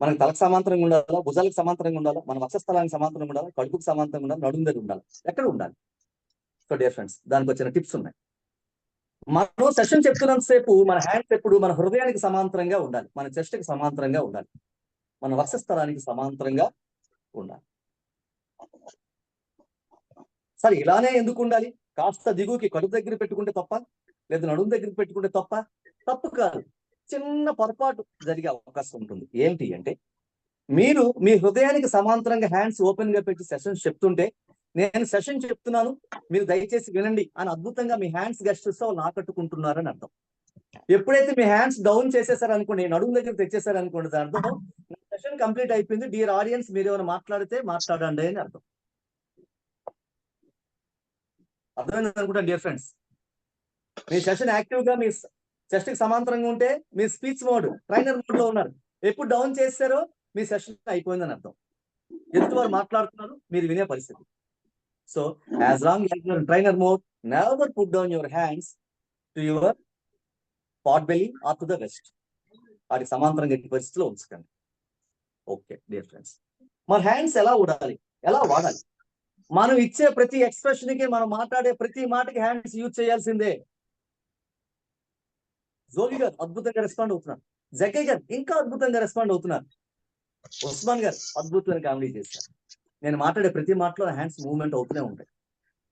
మనకు తలకు సమాంతరంగా ఉండాలా, భుజాలకు సమాంతరంగా ఉండాలా, మన వక్షస్థలానికి సమాంతరంగా ఉండాలా, కడుపుకు సమాంతరంగా ఉండాలి, నడుము దగ్గర ఉండాలి, ఎక్కడ ఉండాలి? సో డియర్ ఫ్రెండ్స్, దానికి వచ్చిన టిప్స్ ఉన్నాయి. మనం సెషన్ చెప్తున్నంత సేపు మన హ్యాండ్స్ ఎప్పుడు మన హృదయానికి సమాంతరంగా ఉండాలి, మన చెస్ట్ కి సమాంతరంగా ఉండాలి, మన వక్షస్థలానికి సమాంతరంగా ఉండాలి. సరే, ఇలానే ఎందుకు ఉండాలి? కాస్త దిగుకి కడుపు దగ్గర పెట్టుకుంటే తప్ప, లేదా నడుము దగ్గర పెట్టుకుంటే తప్ప? తప్పు కాదు, చిన్న పొరపాటు జరిగే అవకాశం ఉంటుంది. ఏంటి అంటే, మీరు మీ హృదయానికి సమాంతరంగా హ్యాండ్స్ ఓపెన్ గా పెట్టి సెషన్స్ చెప్తుంటే, నేను సెషన్ చెప్తున్నాను మీరు దయచేసి వినండి అని అద్భుతంగా మీ హ్యాండ్స్ గెస్టర్స్ తో నాకట్టుకుంటున్నారని అర్థం. ఎప్పుడైతే మీ హ్యాండ్స్ డౌన్ చేసేసారనుకోండి, నడుము దగ్గర తెచ్చేసారనుకోండి, దాని అర్థం సెషన్ కంప్లీట్ అయిపోయింది, డియర్ ఆడియన్స్ మీరు ఏమైనా మాట్లాడితే మాట్లాడండి అని అర్థం. అర్థమైంది అనుకుంటాను డియర్ ఫ్రెండ్స్. మీ సెషన్ యాక్టివ్ గా మీ చెస్ట్ కి సమాంతరంగా ఉంటే మీ స్పీచ్ మోడ్, ట్రైనర్ మోడ్ లో ఉన్నారు. ఎప్పుడు డౌన్ చేస్తారో మీ సెషన్ అయిపోయిందని అర్థం. ఎదుటి వారు మాట్లాడుతున్నారు, మీరు వినే పరిస్థితి. So as long as your trainer mode, never put down your hands to your pot belly or to the waist. వాటికి సమాంతరంగా ఎట్టి పరిస్థితిలో ఉంచుకోండి. ఓకే డియర్ ఫ్రెండ్స్, మన హ్యాండ్స్ ఎలా ఉండాలి, ఎలా వాడాలి? మనం ఇచ్చే ప్రతి ఎక్స్ప్రెషన్ కి, మనం మాట్లాడే ప్రతి మాటకి హ్యాండ్స్ యూజ్ చేయాల్సిందే. జోగి గారు అద్భుతంగా రెస్పాండ్ అవుతున్నారు, జకీ గారు ఇంకా అద్భుతంగా రెస్పాండ్ అవుతున్నారు, ఉస్మాన్ గారు అద్భుతమైన కామెడీ చేశారు. నేను మాట్లాడే ప్రతి మాటలో హ్యాండ్స్ మూవ్మెంట్ అవుతూనే ఉంటాయి.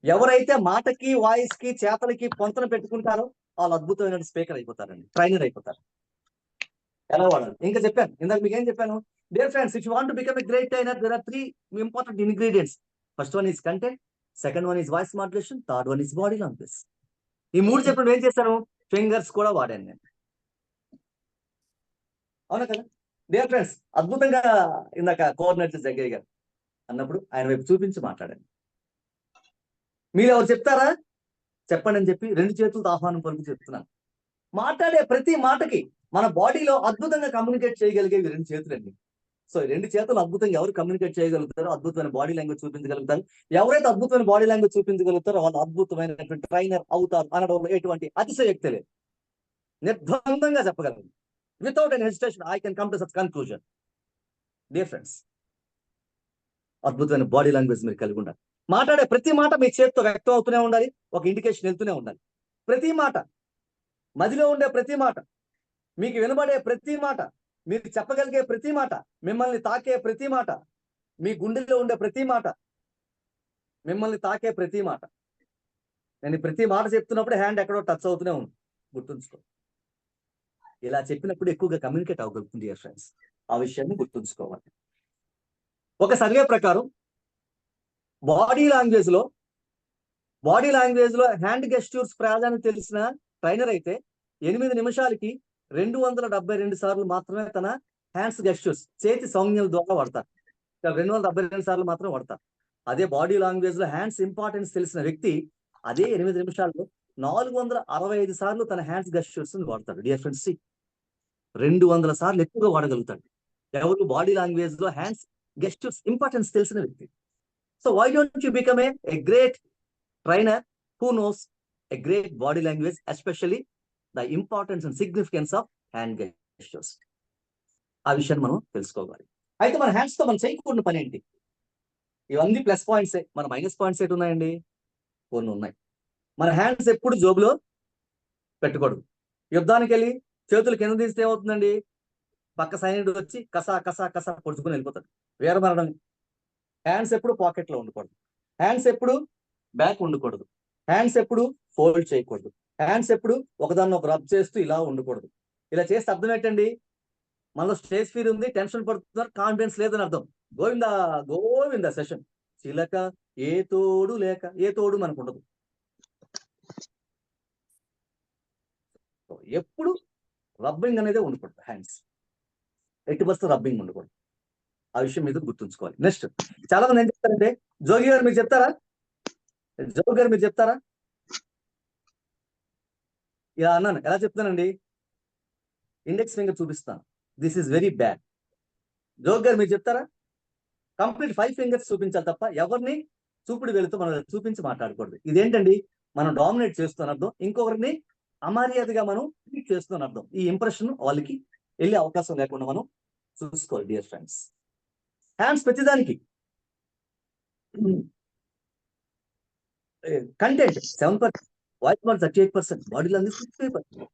ఎవరైతే మాటకి, వాయిస్ కి, చేతలకి పొంతన పెట్టుకుంటారో వాళ్ళు అద్భుతమైన స్పీకర్ అయిపోతారండి, ట్రైనర్ అయిపోతారు. ఎలా వాడాలి ఇంకా చెప్పాను, ఇందాక మీకు ఏం చెప్పాను? Dear friends, if you want to become a great trainer, there are 3 important ingredients. First one is content, second one is voice modulation, third one is body language. ఈ 3 చెప్పినప్పుడు ఏం చేశాను? ఫింగర్స్ కూడా వాడాను నేను. అవునా కదా డియర్ ఫ్రెండ్స్? అద్భుతంగా ఇందాక కోఆర్డినేటర్ జగ్గయ్య గారు అన్నప్పుడు ఆయన వైపు చూపించి మాట్లాడాను. మీరు ఎవరు చెప్తారా? చెప్పండి అని చెప్పి 2 చేతులతో ఆహ్వానం పలుకు చెప్తున్నాను. మాట్లాడే ప్రతి మాటకి మన బాడీలో అద్భుతంగా కమ్యూనికేట్ చేయగలిగేవి 2 చేతులండి. సో 2 చేతులు అద్భుతంగా ఎవరు కమ్యూనికేట్ చేయగలుగుతారో అద్భుతమైన బాడీ లాంగ్వేజ్ చూపించగలుగుతారు. ఎవరైతే అద్భుతమైన బాడీ లాంగ్వేజ్ చూపించగలుగుతారో వాళ్ళు అద్భుతమైనటువంటి ట్రైనర్ అవుతారు అనడంలో ఎటువంటి అతిశయోక్తి లేదు. నిర్బంధంగా చెప్పగలను, without an hesitation I can come to such conclusion. Dear friends, అద్భుతమైన బాడీ లాంగ్వేజ్ మీరు కలిగి ఉండాలి. మాట్లాడే ప్రతి మాట మీ చేతితో వ్యక్తం అవుతూనే ఉండాలి, ఒక ఇండికేషన్ వెళ్తూనే ఉండాలి. ప్రతి మాట, మదిలో ఉండే ప్రతి మాట, మీకు వినబడే ప్రతి మాట, మీరు చెప్పగలిగే ప్రతి మాట, మిమ్మల్ని తాకే ప్రతి మాట, మీ గుండెల్లో ఉండే ప్రతి మాట, మిమ్మల్ని తాకే ప్రతి మాట. నేను ప్రతి మాట చెప్తున్నప్పుడు హ్యాండ్ ఎక్కడో టచ్ అవుతూనే ఉంది, గుర్తుంచుకో. ఇలా చెప్పినప్పుడు ఎక్కువగా కమ్యూనికేట్ అవ్వగలుగుతుంది డియర్ ఫ్రెండ్స్. ఆ విషయాన్ని గుర్తుంచుకోవాలి. ఒక సర్వే ప్రకారం బాడీ లాంగ్వేజ్ లో హ్యాండ్ గెస్టర్స్ ప్రాధాన్యత తెలిసిన ట్రైనర్ అయితే 8 నిమిషాలకి 272 సార్లు మాత్రమే తన హ్యాండ్స్ గెస్టర్స్, చేతి సౌజ్ఞల ద్వారా వాడతారు. 272 సార్లు మాత్రం వాడతారు. అదే బాడీ లాంగ్వేజ్ లో హ్యాండ్స్ ఇంపార్టెన్స్ తెలిసిన వ్యక్తి అదే 8 నిమిషాల్లో 465 సార్లు తన హ్యాండ్స్ గెస్చర్స్ వాడతాడు. డియర్ ఫ్రెండ్స్, 200 సార్లు ఎక్కువగా వాడగలుగుతాడు. ఎవరు? బాడీ లాంగ్వేజ్ లో హ్యాండ్స్ గెస్చర్స్ ఇంపార్టెన్స్ తెలిసిన వ్యక్తి. So why don't you become a great trainer who knows a great body language, especially the importance and significance of hand gestures. ఆ విషయాన్ని మనం తెలుసుకోవాలి. అయితే మన హ్యాండ్స్ తో మనం చేయకూడని పని ఏంటి? ఇవన్నీ ప్లస్ పాయింట్సే. మన మైనస్ పాయింట్స్ ఏంటి ఉన్నాయండి? కొన్ని ఉన్నాయి. మన హ్యాండ్స్ ఎప్పుడు జోబులో పెట్టకూడదు. యుద్ధానికి వెళ్ళి చేతులు కింద తీస్తే ఏమవుతుందండి? పక్క సైనికుడు వచ్చి కసా కసా కసా పొడుచుకుని వెళ్ళిపోతాడు. వీరమరణం. హ్యాండ్స్ ఎప్పుడు పాకెట్ లో ఉండకూడదు. హ్యాండ్స్ ఎప్పుడు బ్యాక్ ఉండకూడదు. హ్యాండ్స్ ఎప్పుడు ఫోల్డ్ చేయకూడదు. హ్యాండ్స్ ఎప్పుడు ఒకదాన్ని ఒక రబ్ చేస్తూ ఇలా ఉండకూడదు. ఇలా చేస్తే అర్థం ఏంటండి? మనలో స్ట్రెస్ ఫీర్ ఉంది, టెన్షన్ పడుతున్నారు, కాన్ఫిడెన్స్ లేదని అర్థం. గోవిందా గోవిందా సెషన్. చిలక ఏ తోడు లేక, ఏ తోడు మనకు ఉండదు. ఎప్పుడు రబ్బింగ్ అనేది ఉండకూడదు. హ్యాండ్స్ ఎట్టి బస్తు రబ్బింగ్ ఉండకూడదు. ఆ విషయం మీద గుర్తుంచుకోవాలి. నెక్స్ట్, చాలా మంది ఏం చెప్తారంటే, జోగి గారు మీరు చెప్తారా? జోగి గారు మీరు చెప్తారా? ఇలా అన్నాను. ఎలా చెప్తానండి? ఇండెక్స్ ఫింగర్ చూపిస్తాను. This is very bad. Jogi గారు మీరు చెప్తారా? కంప్లీట్ 5 ఫింగర్స్ చూపించాలి తప్ప ఎవరిని చూపుడు వెళుతూ మనం చూపించి మాట్లాడకూడదు. ఇదేంటండి? మనం డామినేట్ చేస్తున్న అర్థం. ఇంకొకరిని అమర్యాదగా మనం ట్రీట్ చేస్తున్న అర్థం. ఈ ఇంప్రెషన్ వాళ్ళకి వెళ్ళే అవకాశం లేకుండా మనం చూసుకోవాలి. డియర్ ఫ్రెండ్స్, హ్యాండ్స్ ప్రతిదానికి content 7%, voice mark 38%, body language 65%.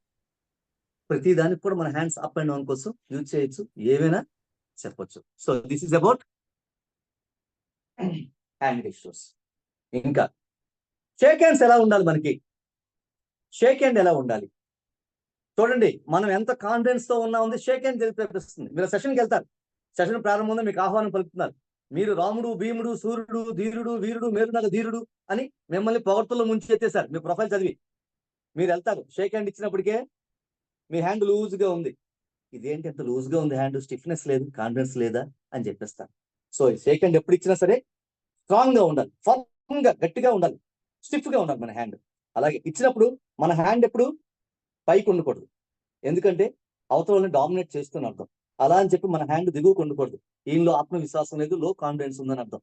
ప్రతి దానికి కూడా మన హ్యాండ్స్ అప్ అండ్ డౌన్ కోసం యూజ్ చేయొచ్చు, ఏవైనా చెప్పొచ్చు. So this is about hand gestures. ఇంకా షేక్ హ్యాండ్స్ ఎలా ఉండాలి? మనకి షేక్ హ్యాండ్ ఎలా ఉండాలి చూడండి. మనం ఎంత కాన్ఫిడెన్స్ తో ఉన్నా ఉంది, షేక్ హ్యాండ్ తెలిపిస్తుంది. మీరు సెషన్కి వెళ్తారు, సెషన్ ప్రారంభంలో మీకు ఆహ్వానం పలుకుతున్నారు. మీరు రాముడు, భీముడు, సూర్యుడు, ధీరుడు, వీరుడు, మేరునగ ధీరుడు అని మిమ్మల్ని పొగడ్తల్లో ముంచి ఎత్తేసారు. మీ ప్రొఫైల్ చదివి మీరు వెళ్తారు. షేక్ హ్యాండ్ ఇచ్చినప్పటికే మీ హ్యాండ్ లూజ్గా ఉంది. ఇదేంటి ఎంత లూజ్గా ఉంది హ్యాండ్, స్టిఫ్నెస్ లేదు, కాన్ఫిడెన్స్ లేదా అని చెప్పేస్తారు. సో షేక్ హ్యాండ్ ఎప్పుడు ఇచ్చినా సరే స్ట్రాంగ్ గా ఉండాలి, ఫర్మ్ గా గట్టిగా ఉండాలి, స్టిఫ్ గా ఉండాలి మన హ్యాండ్. అలాగే ఇచ్చినప్పుడు మన హ్యాండ్ ఎప్పుడు పైకి ఉండకూడదు, ఎందుకంటే అవతలని డామినేట్ చేస్తున్న అర్థం. అలా అని చెప్పి మన హ్యాండ్ దిగువకు ఉండకూడదు. ఈయనలో ఆత్మవిశ్వాసం లేదు, లో కాన్ఫిడెన్స్ ఉందని అర్థం.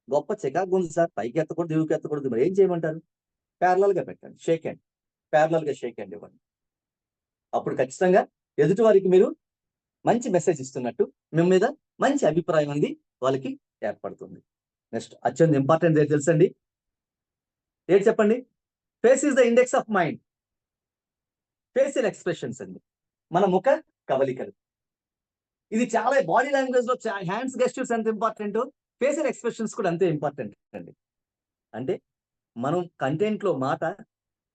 గొప్ప చికాకు ఉంది సార్, పైకి ఎత్తకూడదు, దిగువకి ఎత్తకూడదు, మరి ఏం చేయమంటారు? ప్యారలల్ గా పెట్టండి షేక్ హ్యాండ్, ప్యారలల్ గా షేక్ హ్యాండ్ ఇవ్వండి. అప్పుడు ఖచ్చితంగా ఎదుటి వారికి మీరు మంచి మెసేజ్ ఇస్తున్నట్టు, మీ మీద మంచి అభిప్రాయం అనేది వాళ్ళకి ఏర్పడుతుంది. నెక్స్ట్ అత్యంత ఇంపార్టెంట్ ఏంటి తెలుసండి? ఏంటి చెప్పండి? Face is the index of mind. Facial expressions అండి, మన ముఖ కవలికలు. ఇది చాలా బాడీ లాంగ్వేజ్ లో హ్యాండ్స్ గెస్చర్స్ ఎంత ఇంపార్టెంట్, ఫేషియల్ ఎక్స్ప్రెషన్స్ కూడా అంతే ఇంపార్టెంట్ అండి. అంటే మనం కంటెంట్ లో మాట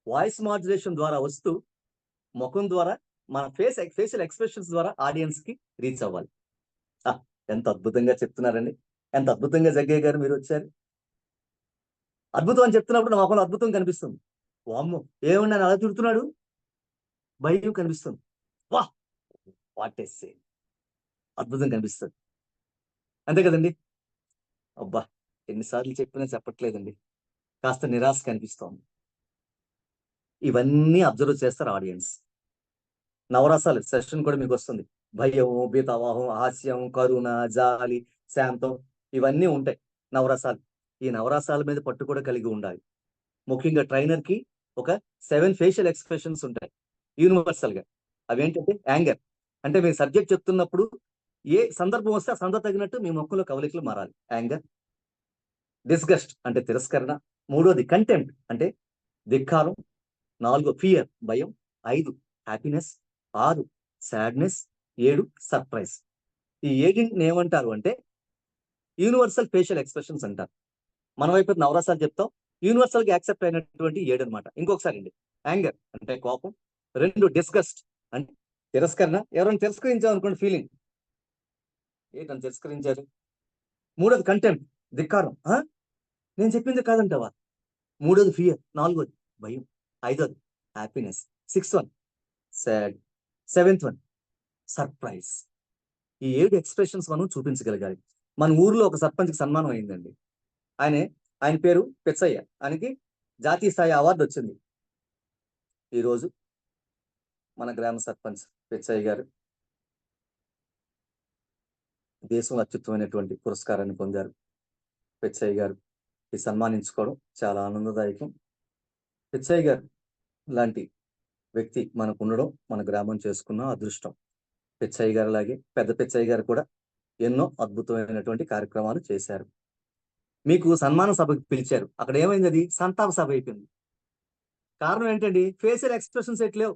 వాయిస్ మాడ్యులేషన్ ద్వారా వస్తూ ముఖం ద్వారా మన ఫేషియల్ ఎక్స్ప్రెషన్స్ ద్వారా ఆడియన్స్ కి రీచ్ అవ్వాలి. ఎంత అద్భుతంగా చెప్తున్నారండి, ఎంత అద్భుతంగా జగ్గయ్య గారు మీరు వచ్చారు. అద్భుతం అని చెప్తున్నప్పుడు నా ముఖంలో అద్భుతం కనిపిస్తుంది. వామ్మో ఏమన్నా అలా తిడుతున్నాడు, భయం కనిపిస్తుంది. వాట్ ఏ సే, అద్భుతం కనిపిస్తుంది. అంతే కదండి? అబ్బా ఎన్నిసార్లు చెప్పినా చెప్పట్లేదండి, కాస్త నిరాశ కనిపిస్తోంది. ఇవన్నీ అబ్జర్వ్ చేస్తారు ఆడియన్స్. నవరసాలు సెషన్ కూడా మీకు వస్తుంది. భయం, భీతావాహం, హాస్యం, కరుణ, జాలి, శాంతం, ఇవన్నీ ఉంటాయి నవరసాలు. ఈ నవరసాల మీద పట్టు కూడా కలిగి ఉండాలి. ముఖ్యంగా ట్రైనర్ కి ఒక 7 ఫేషియల్ ఎక్స్ప్రెషన్స్ ఉంటాయి యూనివర్సల్ గా. అవేంటంటే యాంగర్, అంటే మీరు సబ్జెక్ట్ చెప్తున్నప్పుడు ఏ సందర్భం వస్తే ఆ సందర్భం తగినట్టు మీ ముఖంలో కవలికలు మారాలి. యాంగర్. డిస్గస్ట్ అంటే తిరస్కరణ. 3వది కంటెంప్ట్ అంటే ధిక్కారం. 4 ఫియర్ భయం. 5 హ్యాపీనెస్. 6 సాడ్నెస్. 7 సర్ప్రైజ్. ఈ 7ని ఏమంటారు అంటే యూనివర్సల్ ఫేషియల్ ఎక్స్ప్రెషన్స్ అంటారు. మన వైపు నవరసాలు చెప్తాం, యూనివర్సల్ గా యాక్సెప్ట్ అయినటువంటి 7 అనమాట. ఇంకొకసారి అండి, యాంగర్ అంటే కోపం. 2 డిస్గస్ట్ అంటే తిరస్కరణ, ఎవరైనా తిరస్కరించాలనుకోండి ఫీలింగ్, ఏంటని తిరస్కరించారు. 3వది కంటెంప్ట్ ధిక్కారం, నేను చెప్పింది కాదంటావా. 3వది ఫియర్. 4వది భయం. 5వది happiness. 6th one sad. 7th one surprise. ఈ 7 ఎక్స్ప్రెషన్స్ మనం చూపించగలగాలి. మన ఊర్లో ఒక సర్పంచ్కి సన్మానం అయిందండి. ఆయన పేరు పెచ్చయ్య. ఆయనకి జాతీయ స్థాయి అవార్డు వచ్చింది. ఈరోజు మన గ్రామ సర్పంచ్ పెచ్చయ్య గారు దేశంలో అత్యుత్తమైనటువంటి పురస్కారాన్ని పొందారు. పెచ్చయ్య గారు ఈ సన్మానించుకోవడం చాలా ఆనందదాయకం. పెచ్చయ్య గారు లాంటి వ్యక్తి మనకు ఉండడం మన గ్రామం చేసుకున్న అదృష్టం. పెచ్చయ్య గారు లాగే పెద్ద పెచ్చయ్య గారు కూడా ఎన్నో అద్భుతమైనటువంటి కార్యక్రమాలు చేశారు. మీకు సన్మాన సభకి పిలిచారు, అక్కడ ఏమైంది? అది సంతాప సభ అయిపోయింది. కారణం ఏంటండి? ఫేషియల్ ఎక్స్ప్రెషన్స్ ఎట్లేవు,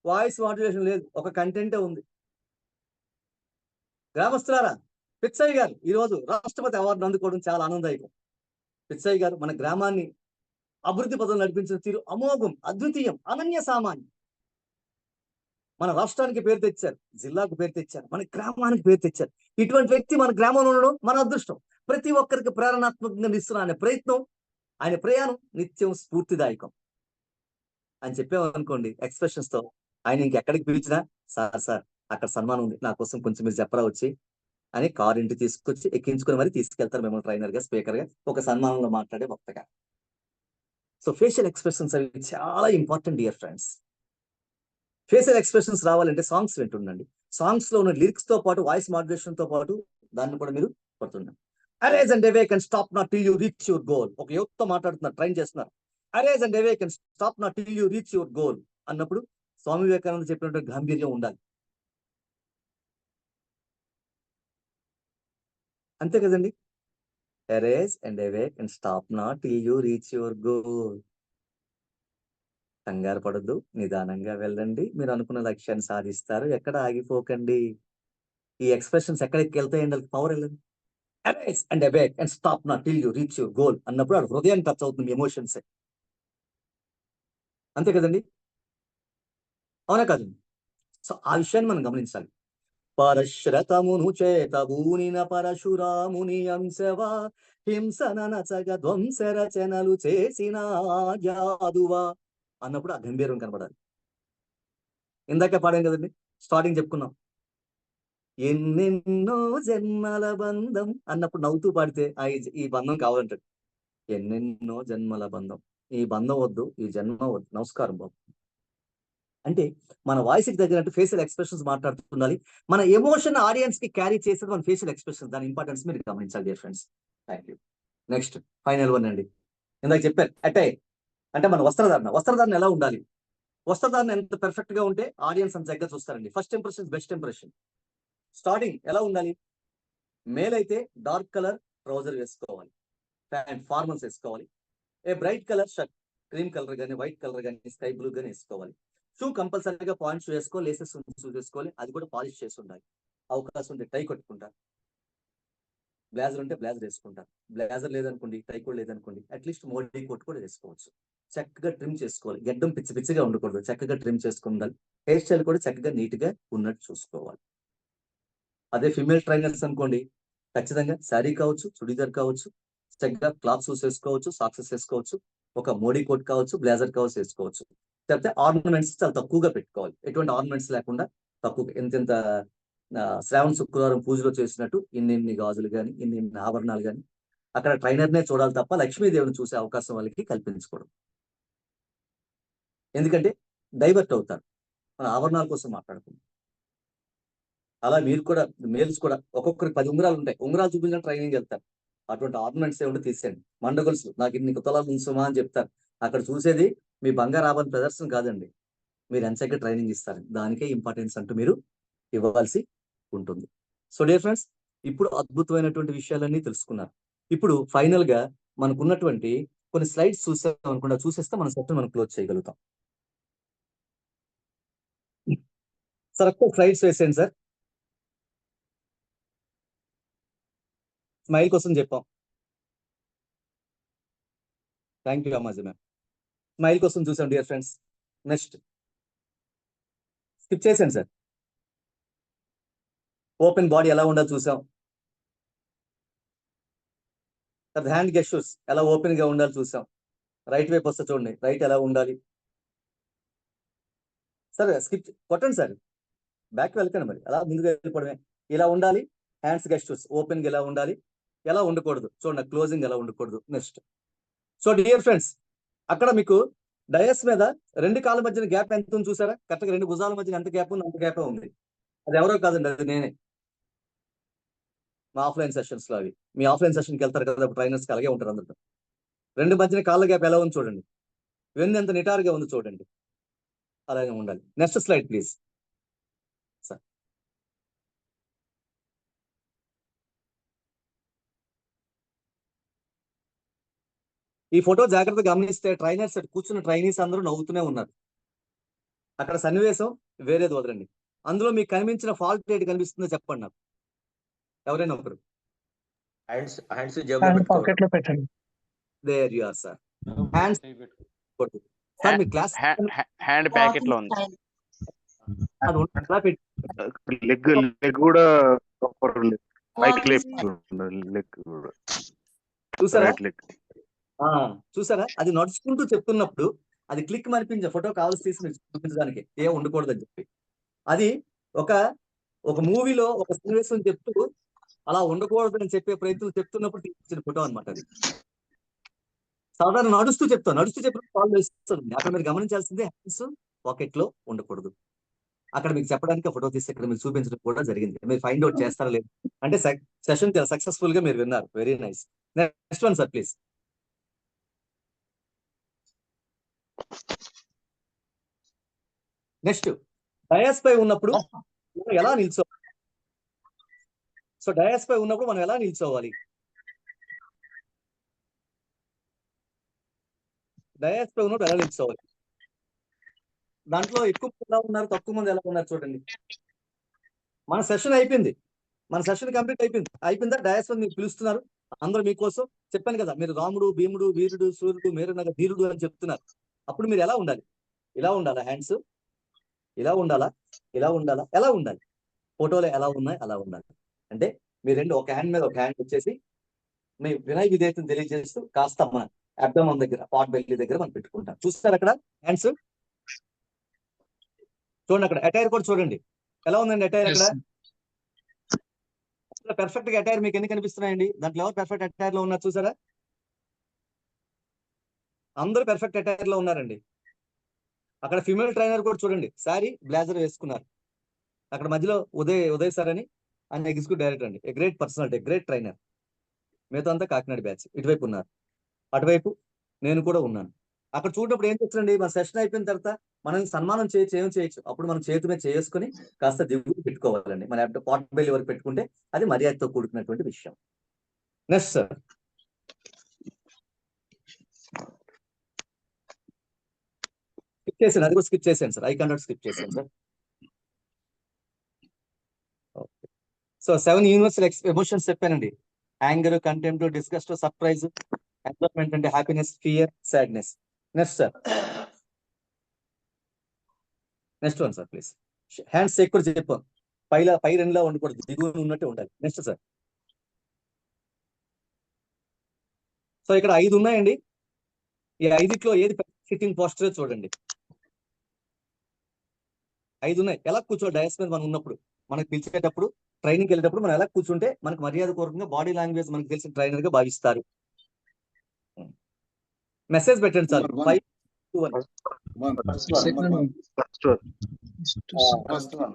వాయిస్ మాడ్యులేషన్ లేదు, ఒక కంటెంటే ఉంది. గ్రామస్తులారా, పిచ్చయ్య గారు ఈరోజు రాష్ట్రపతి అవార్డు అందుకోవడం చాలా ఆనందదాయకం. పిచ్చయ్య గారు మన గ్రామాన్ని అభివృద్ధి పదం నడిపించిన తీరు అమోఘం, అద్వితీయం, అనన్య సామాన్యం. మన రాష్ట్రానికి పేరు తెచ్చారు, జిల్లాకు పేరు తెచ్చారు, మన గ్రామానికి పేరు తెచ్చారు. ఇటువంటి వ్యక్తి మన గ్రామంలో ఉండడం మన అదృష్టం. ప్రతి ఒక్కరికి ప్రేరణాత్మకంగా నిస్తున్న ఆయన ప్రయత్నం, ఆయన ప్రయాణం నిత్యం స్ఫూర్తిదాయకం అని చెప్పామనుకోండి ఎక్స్ప్రెషన్స్ తో, ఆయన ఇంకెక్కడికి పిలిచినా సార్ అక్కడ సన్మానం ఉంది, నా కోసం కొంచెం మీరు చెప్పరా వచ్చి అని కారు ఇంటి తీసుకొచ్చి ఎక్కించుకుని మరి తీసుకెళ్తారు మిమ్మల్ని ట్రైనర్ గా, స్పీకర్ గా, ఒక సన్మానంలో మాట్లాడే వక్తగా. సో ఫేషియల్ ఎక్స్ప్రెషన్స్ అవి చాలా important dear friends. Facial expressions రావాలంటే సాంగ్స్ వింటుండండి. సాంగ్స్ లో ఉన్న లిరిక్స్ తో పాటు వాయిస్ మాడ్యులేషన్ తో పాటు దాన్ని కూడా మీరు పడుతుండండి. Arise and awake and stop not till you reach your goal. ఒక యువతతో మాట్లాడుతున్నారు, ట్రైన్ చేస్తున్నారు. Erase and awake and stop not till you reach your goal అన్నప్పుడు స్వామి వివేకానంద చెప్పినటువంటి గాంభీర్యం ఉండాలి. అంతే కదండి. Erase and awake and stop not till you reach your goal. కంగారు పడద్దు, నిదానంగా వెళ్ళండి, మీరు అనుకున్న లక్ష్యాన్ని సాధిస్తారు, ఎక్కడ ఆగిపోకండి. ఈ ఎక్స్ప్రెషన్స్ ఎక్కడికి వెళ్తాయండి? పవర్ వెళ్ళండి. Erase and awake and stop not till you reach your goal అన్నప్పుడు అది హృదయాన్ని టచ్ అవుతుంది, ఎమోషన్స్. అంతే కదండి, అవునా కాదండి? సో ఆ విషయాన్ని మనం గమనించాలి. పరశ్రతమును చేతబూనిన పరశురాముని అంశవా, హింసననచగ ధ్వంస రచనలు చేసిన జాదువా అన్నప్పుడు ఆ గంభీరం కనబడాలి. ఇందాక పాడాం కదండి, స్టార్టింగ్ చెప్పుకున్నాం. ఎన్నెన్నో జన్మల బంధం అన్నప్పుడు నవ్వుతూ పాడితే ఈ బంధం కావాలంటాడు. ఎన్నెన్నో జన్మల బంధం, ఈ బంధం వద్దు, ఈ జన్మ వద్దు, నమస్కారం బాబు అంటే మన వాయిస్ కి తగినట్టు ఫేషియల్ ఎక్స్ప్రెషన్స్ మాట్లాడుతుండాలి. మన ఎమోషన్ ఆడియన్స్ కి క్యారీ చేసేది మన ఫేషియల్ ఎక్స్ప్రెషన్స్. దాని ఇంపార్టెన్స్ మీరు గమనించాలి dear friends. Thank you. Next final one అండి. ఇందాక చెప్పారు అటైర్ అంటే మన వస్త్రధారణ ఎలా ఉండాలి? వస్త్రధారణ ఎంత పెర్ఫెక్ట్ గా ఉంటే ఆడియన్స్ అంత దగ్గర చూస్తారండి. First impression best impression. Starting ఎలా ఉండాలి? మేల్ అయితే డార్క్ కలర్ ట్రౌజర్ వేసుకోవాలి, ప్యాంట్ ఫార్మల్స్ వేసుకోవాలి. A bright colour shirt, cream colour కానీ వైట్ కలర్ కానీ స్కై బ్లూ కానీ వేసుకోవాలి. షూ కంపల్సరీగా పాయింట్ షూ వేసుకోవాలి, లేసెస్ షూ వేసుకోవాలి, అది కూడా పాలిష్ చేసి ఉండాలి. అవకాశం ఉంటే టై కట్టుకుంటారు, బ్లేజర్ ఉంటే బ్లేజర్ వేసుకుంటారు. బ్లేజర్ లేదనుకోండి, టై కూడా లేదనుకోండి, అట్లీస్ట్ మోడీ కోట్ కూడా వేసుకోవచ్చు. చక్కగా ట్రిమ్ చేసుకోవాలి, గడ్డం పిచ్చి పిచ్చిగా ఉండకూడదు, చక్కగా ట్రిమ్ చేసుకుని ఉండాలి. హెయిర్ స్టైల్ కూడా చక్కగా నీట్ గా ఉన్నట్టు చూసుకోవాలి. అదే ఫిమేల్ ట్రైనర్స్ అనుకోండి, ఖచ్చితంగా శారీ కావచ్చు, చుడీదార్ కావచ్చు, చక్కగా క్లాత్ షూస్ వేసుకోవచ్చు, సాక్సెస్ వేసుకోవచ్చు, ఒక మోడీ కోట్ కావచ్చు, బ్లేజర్ కావచ్చు వేసుకోవచ్చు. లేకపోతే ఆర్నమెంట్స్ చాలా తక్కువగా పెట్టుకోవాలి, ఎటువంటి ఆర్నమెంట్స్ లేకుండా తక్కువ. ఎంతెంత శ్రావణ శుక్రవారం పూజలో చేసినట్టు ఇన్ని గాజులు కానీ ఇన్ని ఆభరణాలు కానీ అక్కడ ట్రైనర్నే చూడాలి తప్ప లక్ష్మీదేవిని చూసే అవకాశం వాళ్ళకి కల్పించుకోవడం. ఎందుకంటే డైవర్ట్ అవుతారు, మన ఆభరణాల కోసం మాట్లాడుకుంటాం. అలా మీరు కూడా మేల్స్ కూడా ఒక్కొక్కరికి 10 ఉంగరాలు ఉంటాయి, ఉంగరాలు చూపించిన ట్రైనింగ్ వెళ్తారు. అటువంటి ఆర్నమెంట్స్ ఏమిటో తీసేయండి. మండగొలుసు నాకు ఇన్ని కుతలాలు ఉంచుమా అని చెప్తారు. అక్కడ చూసేది మీ బంగారు ఆభరణ ప్రదర్శన కాదండి, మీరు ఎంచక్క ట్రైనింగ్ ఇస్తారు. దానికే ఇంపార్టెన్స్ అంటూ మీరు ఇవ్వాల్సి ఉంటుంది. సో డియర్ ఫ్రెండ్స్, ఇప్పుడు అద్భుతమైనటువంటి విషయాలన్నీ తెలుసుకున్నారు. ఇప్పుడు ఫైనల్ గా మనకున్నటువంటి కొన్ని స్లైడ్స్ చూసాం అనుకుంటా, చూసేస్తే మన సెషన్ మనం క్లోజ్ చేయగలుగుతాం. సార్ ఒక్క స్లైడ్స్ వేసేయండి సార్. స్మైల్ కోసం చెప్పాం. Thank you Ammaji ma'am. Smile కోసం చూసాం డియర్ ఫ్రెండ్స్. నెక్స్ట్ స్కిప్ చేసేయండి సార్. ఓపెన్ బాడీ ఎలా ఉండాలో చూసాం. సార్ హ్యాండ్ గెస్చర్స్ ఎలా ఓపెన్ గా ఉండాలో చూసాం. రైట్ వైపు వస్తే చూడండి, రైట్ ఎలా ఉండాలి. సార్ స్కిప్ కొట్టండి సార్, బ్యాక్ వెళ్ళకండి, మరి అలా ముందుగా వెళ్ళిపోవడమే. ఇలా ఉండాలి హ్యాండ్స్ గెస్చర్స్, ఓపెన్ గా ఎలా ఉండాలి, ఎలా ఉండకూడదు చూడండి, క్లోజింగ్ ఎలా ఉండకూడదు. నెక్స్ట్, సో డియర్ ఫ్రెండ్స్, అక్కడ మీకు డయస్ మీద 2 కాళ్ళ మధ్యన గ్యాప్ ఎంత ఉంది చూసారా? కరెక్ట్గా 2 భుజాల మధ్యన ఎంత గ్యాప్ ఉంది, అంత గ్యాప్ ఉంది. అది ఎవరో కాదండి, అది నేనే. మా ఆఫ్లైన్ సెషన్స్ లో అవి. మీ ఆఫ్లైన్ సెషన్కి వెళ్తారు కదా, ట్రైనర్స్కి అలాగే ఉంటారు అందరితో. 2 మధ్యన కాళ్ళ గ్యాప్ ఎలా ఉంది చూడండి, వెన్ను ఎంత నిటారుగా ఉంది చూడండి, అలాగే ఉండాలి. Next slide please sir. ఈ ఫోటో జాగ్రత్తగా గమనిస్తే ట్రైనర్స్ కూర్చున్న ట్రైనీస్ అందరూ నవ్వుతూనే ఉన్నారు. అక్కడ సన్నివేశం వేరేది వదలండి. అందులో మీకు కనిపించిన ఫాల్ట్ ఏది కనిపిస్తుందో చెప్పండి నాకు, ఎవరైనా ఒకరు. హ్యాండ్స్ హ్యాండ్ జేబులో పాకెట్ లో పెట్టండి. There you are sir. Hands sir మీ క్లాస్ హ్యాండ్ ప్యాకెట్ లో ఉంది. అది అలా పెట్టి లెగ్ కూడా పైకి లెగ్ కూడా చూసారా? లెగ్ చూసారా? అది నడుచుకుంటూ చెప్తున్నప్పుడు అది క్లిక్ మనిపించే ఫోటో కావాల్సి తీసి మీకు చూపించడానికి ఏం ఉండకూడదని చెప్పి, అది ఒక మూవీలో ఒక సన్నివేశం చెప్తూ అలా ఉండకూడదని చెప్పే ప్రయత్నం చెప్తున్నప్పుడు తీసిన ఫోటో అనమాట అది. సాధారణ నడుస్తూ చెప్పినప్పుడు కాల్ వేస్తుంది. అక్కడ మీరు గమనించాల్సిందే హ్యాండ్స్ పాకెట్ లో ఉండకూడదు. అక్కడ మీకు చెప్పడానికి ఫోటో తీసి ఇక్కడ మీకు చూపించడం కూడా జరిగింది. మీరు ఫైండ్ అవుట్ చేస్తారా లేదు అంటే సెషన్ సక్సెస్ఫుల్ గా మీరు విన్నారు. Very nice. Next one sir please. Next, dais పై ఉన్నప్పుడు మనం ఎలా నిల్చోవాలి? సో డయాస్ పై ఉన్నప్పుడు మనం ఎలా నిల్చోవాలి? డయాస్ పై ఉన్నప్పుడు ఎలా నిల్చోవాలి? దాంట్లో ఎక్కువ మంది ఎలా ఉన్నారు, తక్కువ మంది ఎలా ఉన్నారు చూడండి. మన సెషన్ అయిపోయింది, మన సెషన్ కంప్లీట్ అయిపోయిందా? డయాస్ పై మీరు పిలుస్తున్నారు, అందరూ మీకోసం. చెప్పాను కదా, మీరు రాముడు, భీముడు, వీరుడు, సూర్యుడు, మేరునగ ధీరుడు అని చెప్తున్నారు. అప్పుడు మీరు ఎలా ఉండాలి? ఇలా ఉండాలా? హ్యాండ్స్ ఇలా ఉండాలా? ఇలా ఉండాలా? ఎలా ఉండాలి? ఫోటోలో ఎలా ఉన్నాయి అలా ఉండాలి. అంటే మీ రెండు ఒక హ్యాండ్ మీద ఒక హ్యాండ్ వచ్చేసి మీ వినయ విధేయతను తెలియజేస్తూ కాస్త మన అబ్డమన్ దగ్గర, పాట్ బెల్లి దగ్గర మనం పెట్టుకుంటాం. చూస్తారు అక్కడ హ్యాండ్స్ చూడండి. అక్కడ అటైర్ కూడా చూడండి ఎలా ఉందండి అటైర్. అక్కడ పర్ఫెక్ట్ గా అటైర్ మీకు ఎన్ని కనిపిస్తున్నాయండి? దాంట్లో ఎవరు పర్ఫెక్ట్ అటైర్ లో ఉన్నారు చూసారా? అందరూ పర్ఫెక్ట్ అటైర్ లో ఉన్నారండి. అక్కడ ఫిమేల్ ట్రైనర్ కూడా చూడండి, శారీ బ్లేజర్ వేసుకున్నారు. అక్కడ మధ్యలో ఉదయ్ సార్ అని ఆయన ఎగ్జిక్యూటివ్ డైరెక్టర్ అండి, గ్రేట్ పర్సనాలిటీ, గ్రేట్ ట్రైనర్. మిగతా అంతా కాకినాడ బ్యాచ్. ఇటువైపు ఉన్నారు, అటువైపు నేను కూడా ఉన్నాను. అక్కడ చూడప్పుడు ఏం చేస్తుందండి, మన సెషన్ అయిపోయిన తర్వాత మనం సన్మానం చేయొచ్చు. అప్పుడు మనం చేతి మీద చేసుకుని కాస్త దిగులు పెట్టుకోవాలండి. మన పాట్ బెల్లి వరకు పెట్టుకుంటే అది మర్యాదతో కూడుకున్నటువంటి విషయం. Next sir. స్కిప్ చేసాను, అది కూడా స్కిప్ చేశాను సార్. ఐ కాంటాక్ట్ స్కిప్ చేశాను sir. Okay. So 7 universal emotions చెప్పానండి. Anger, contempt, disgust, surprise, enjoyment అంటే happiness, fear, sadness. Next sir. Next one sir please. Hands ఎక్కువ చెప్పాం, పై రెండులా ఉండకూడదు, దిగువ ఉన్నట్టే ఉండాలి. Next sir. సో ఇక్కడ 5 ఉన్నాయండి. ఈ 5లో ఏది సిట్టింగ్ పోస్టర్ చూడండి. 5 ఉన్నాయి. ఎలా కూర్చోవాలి డయాస్ మీద మనం ఉన్నప్పుడు, మనకు పిలిచేటప్పుడు, ట్రైనింగ్కి వెళ్ళేటప్పుడు మనం ఎలా కూర్చుంటే మనకు మర్యాద పూర్వకంగా బాడీ లాంగ్వేజ్ మనకు తెలిసిన ట్రైనర్ గా భావిస్తారు. మెసేజ్ పెట్టండి సార్. 5 to 1. ఫస్ట్ వన్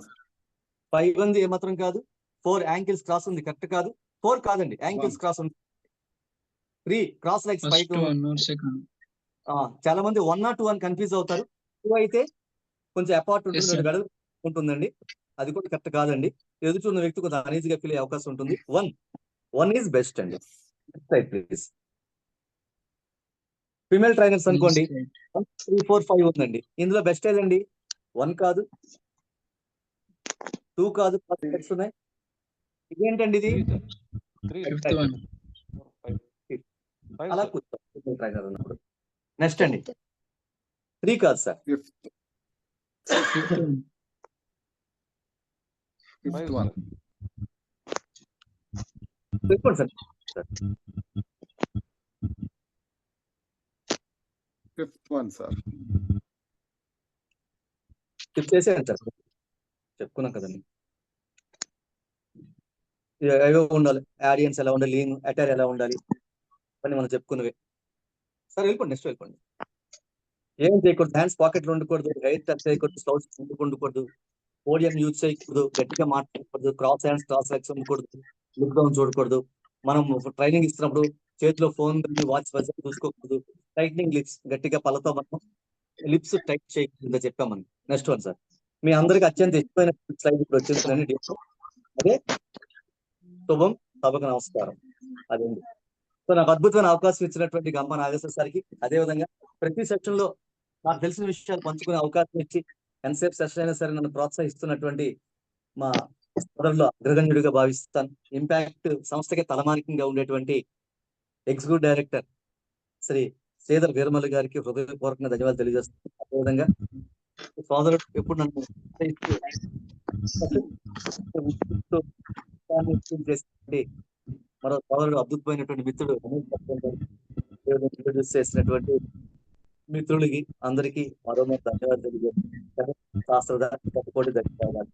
5 ఉంది ఏమాత్రం కాదు. 4 యాంకిల్స్ క్రాస్ ఉంది, కరెక్ట్ కాదు. 4 కాదండి, యాంకిల్స్ క్రాస్ ఉంది. 3 క్రాస్ లెగ్స్ పైకి. చాలా మంది 1 or 2 అని కన్ఫ్యూజ్ అవుతారు. 2 అయితే కొంచెం అపార్ట్ ఉంటుంది, గడువు ఉంటుందండి. అది కూడా కరెక్ట్ కాదండి. ఎదుటిన్న వ్యక్తి కొంచెం అనీజీగా ఫీల్ అయ్యే అవకాశం ఉంటుంది. 1 ఈజ్ బెస్ట్ అండి. ప్లీజ్. ఫిమేల్ ట్రైనర్స్ అనుకోండి 1, 3, 4, 5 ఉందండి. ఇందులో బెస్ట్ ఏదండి? 1 కాదు, 2 కాదు, ఉన్నాయి. ఇదేంటండి ఇది? అలా కూర్చో ట్రైనర్ ఉన్నప్పుడు. నెక్స్ట్ అండి 3 కాదు సార్. ఫిఫ్త్ వన్ చెప్పండి sir. Fifth one sir. Check చేసేయండి సార్, చెప్పుకున్నాం కదండి. ఏవో ఉండాలి, ఆడియన్స్ ఎలా ఉండాలి, లీన్ అటైర్ ఎలా ఉండాలి అని మనం చెప్పుకున్నవి. సరే వెళ్ళిపోండి, నెక్స్ట్ వెళ్ళిపోండి. ఏం చేయకూడదు, హ్యాండ్స్ పాకెట్లో ఉండకూడదు, హెయిర్ టచ్ చేయకూడదు, స్టౌస్ ఉండకూడదు, పోడియం యూజ్ చేయకూడదు, గట్టిగా మాట్లాడకూడదు, క్రాస్ హ్యాండ్స్ క్రాస్ లెగ్స్ ఉండకూడదు, లుక్ డౌన్ చూడకూడదు. మనం ట్రైనింగ్ ఇస్తున్నప్పుడు చేతిలో ఫోన్ కానీ వాచ్ బజర్ చూసుకోకూడదు. టైట్నింగ్ లిప్స్, గట్టిగా పళ్ళతో మనం లిప్స్ టైట్ చేయకుండా చెప్పాం మనం. నెక్స్ట్ వన్ సార్, మీ అందరికి అత్యంత ఇష్టమైన స్లైడ్ ఇప్పుడు వచ్చేసిందని అదే శుభం సభకు నమస్కారం. అదేంటి, సో నాకు అద్భుతమైన అవకాశం ఇచ్చినటువంటి గంప నాగేశ్వర సార్కి, అదేవిధంగా ప్రతి సెక్షన్ లో నాకు తెలిసిన విషయాలు పంచుకునే అవకాశం ఇచ్చి ఎంతసేపు సెషన్ అయినా సరే నన్ను ప్రోత్సహిస్తున్నటువంటి మా సోదరులో అగ్రగణ్యుడిగా భావిస్తాను. ఇంపాక్ట్ సంస్థకి తలమానికంగా ఉండేటువంటి ఎగ్జిక్యూటివ్ డైరెక్టర్ శ్రీ శ్రీధర్ వీరమల్లి గారికి హృదయపూర్వకంగా ధన్యవాదాలు తెలియజేస్తాను. అదేవిధంగా సోదరుడు ఎప్పుడు నన్ను చేసినటువంటి మరో సోదరుడు, అద్భుతమైనటువంటి మిత్రుడు ఇంట్రొడ్యూస్ చేసినటువంటి మిత్రులకి అందరికీ మరో ధన్యవాదాలు తెలియజేస్తాను. శాస్త్రధారి కోటి ధన్యవాదాలు.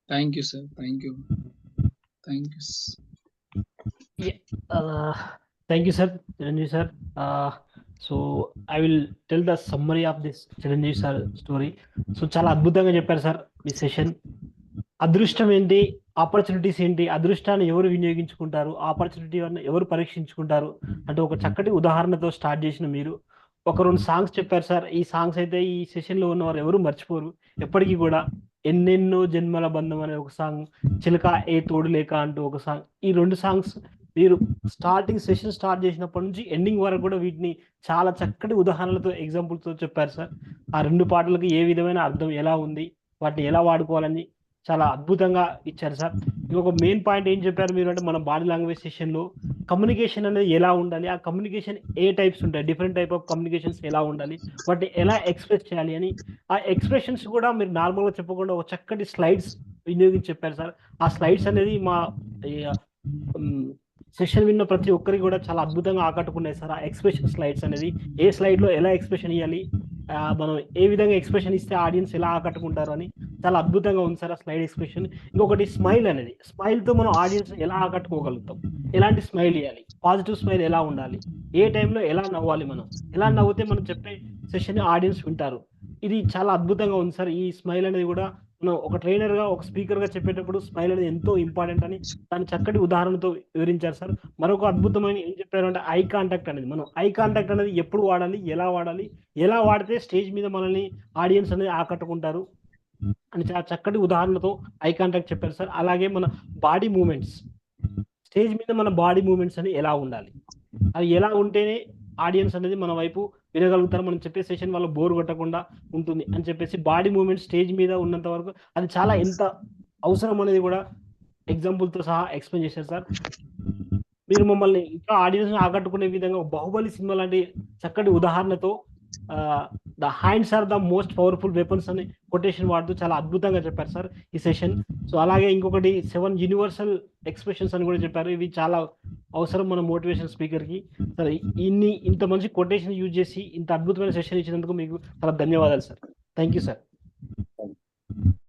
Thank you, sir. Thank you. Thank you. Thank you, sir. Chiranjeev sir. So I will tell the summary of this Chiranjeev sir story. So చాలా అద్భుతంగా చెప్పారు సార్ మీ సెషన్. అదృష్టం ఏంటి, ఆపర్చునిటీస్ ఏంటి, అదృష్టాన్ని ఎవరు వినియోగించుకుంటారు, ఆపర్చునిటీ ఎవరు పరీక్షించుకుంటారు అంటే ఒక చక్కటి ఉదాహరణతో స్టార్ట్ చేసిన మీరు ఒక 2 సాంగ్స్ చెప్పారు సార్. ఈ సాంగ్స్ అయితే ఈ సెషన్ లో ఉన్నవారు ఎవరు మర్చిపోరు ఎప్పటికీ కూడా. ఎన్నెన్నో జన్మల బంధం అనే ఒక సాంగ్, చిలక ఏ తోడు లేక అంటూ ఒక సాంగ్, ఈ 2 సాంగ్స్ మీరు స్టార్టింగ్ సెషన్ స్టార్ట్ చేసినప్పటి నుంచి ఎండింగ్ వరకు కూడా వీటిని చాలా చక్కటి ఉదాహరణలతో ఎగ్జాంపుల్తో చెప్పారు సార్. ఆ 2 పాటలకు ఏ విధమైన అర్థం ఎలా ఉంది, వాటిని ఎలా వాడుకోవాలని చాలా అద్భుతంగా ఇచ్చారు సార్. ఇంకొక మెయిన్ పాయింట్ ఏం చెప్పారు మీరు అంటే మన బాడీ లాంగ్వేజ్ సెషన్లో కమ్యూనికేషన్ అనేది ఎలా ఉండాలి, ఆ కమ్యూనికేషన్ ఏ టైప్స్ ఉంటాయి, డిఫరెంట్ టైప్ ఆఫ్ కమ్యూనికేషన్స్ ఎలా ఉండాలి, వాటిని ఎలా ఎక్స్ప్రెస్ చేయాలి అని ఆ ఎక్స్ప్రెషన్స్ కూడా మీరు నార్మల్గా చెప్పకుండా ఒక చక్కటి స్లైడ్స్ వినియోగించి చెప్పారు సార్. ఆ స్లైడ్స్ అనేది మా సెషన్ విన్న ప్రతి ఒక్కరికి కూడా చాలా అద్భుతంగా ఆకట్టుకున్నాయి సార్. ఆ ఎక్స్ప్రెషన్ స్లైడ్స్ అనేది ఏ స్లైడ్లో ఎలా ఎక్స్ప్రెషన్ ఇవ్వాలి, మనం ఏ విధంగా ఎక్స్ప్రెషన్ ఇస్తే ఆడియన్స్ ఎలా ఆకట్టుకుంటారు అని చాలా అద్భుతంగా ఉంది సార్ ఆ స్లైడ్ ఎక్స్ప్రెషన్. ఇంకొకటి స్మైల్ అనేది, స్మైల్తో మనం ఆడియన్స్ ఎలా ఆకట్టుకోగలుగుతాం, ఎలాంటి స్మైల్ ఇవ్వాలి, పాజిటివ్ స్మైల్ ఎలా ఉండాలి, ఏ టైంలో ఎలా నవ్వాలి, మనం ఎలా నవ్వుతే మనం చెప్పే సెషన్ ఆడియన్స్ వింటారు. ఇది చాలా అద్భుతంగా ఉంది సార్. ఈ స్మైల్ అనేది కూడా మనం ఒక ట్రైనర్గా ఒక స్పీకర్గా చెప్పేటప్పుడు స్మైల్ అనేది ఎంతో ఇంపార్టెంట్ అని దాన్ని చక్కటి ఉదాహరణతో వివరించారు సార్. మరొక అద్భుతమైన ఏం చెప్పారు అంటే ఐ కాంటాక్ట్ అనేది, మనం ఐ కాంటాక్ట్ అనేది ఎప్పుడు వాడాలి, ఎలా వాడితే స్టేజ్ మీద మనల్ని ఆడియన్స్ అనేది ఆకట్టుకుంటారు అని చాలా చక్కటి ఉదాహరణతో ఐ కాంటాక్ట్ చెప్పారు సార్. అలాగే మన బాడీ మూమెంట్స్, స్టేజ్ మీద మన బాడీ మూమెంట్స్ అని ఎలా ఉండాలి, అవి ఎలా ఉంటేనే ఆడియన్స్ అనేది మన వైపు వినగలుగుతారు, మనం చెప్పే సెషన్ వాళ్ళు బోర్ కొట్టకుండా ఉంటుంది అని చెప్పేసి బాడీ మూమెంట్ స్టేజ్ మీద ఉన్నంత వరకు అది చాలా ఎంత అవసరం అనేది కూడా ఎగ్జాంపుల్తో సహా ఎక్స్ప్లెయిన్ చేశారు సార్. మీరు మమ్మల్ని ఇంకా ఆడియన్స్ ఆకట్టుకునే విధంగా బాహుబలి సినిమా లాంటి చక్కటి ఉదాహరణతో the hands are the most powerful weapons అని కొటేషన్ వాడుతూ చాలా అద్భుతంగా చెప్పారు సార్ ఈ సెషన్. సో అలాగే ఇంకొకటి 7 యూనివర్సల్ ఎక్స్ప్రెషన్స్ అని కూడా చెప్పారు. ఇవి చాలా అవసరం మన మోటివేషన్ స్పీకర్కి. సరే, ఇంత మంచి కొటేషన్ యూజ్ చేసి ఇంత అద్భుతమైన సెషన్ ఇచ్చినందుకు మీకు చాలా ధన్యవాదాలు సార్. Thank you sir.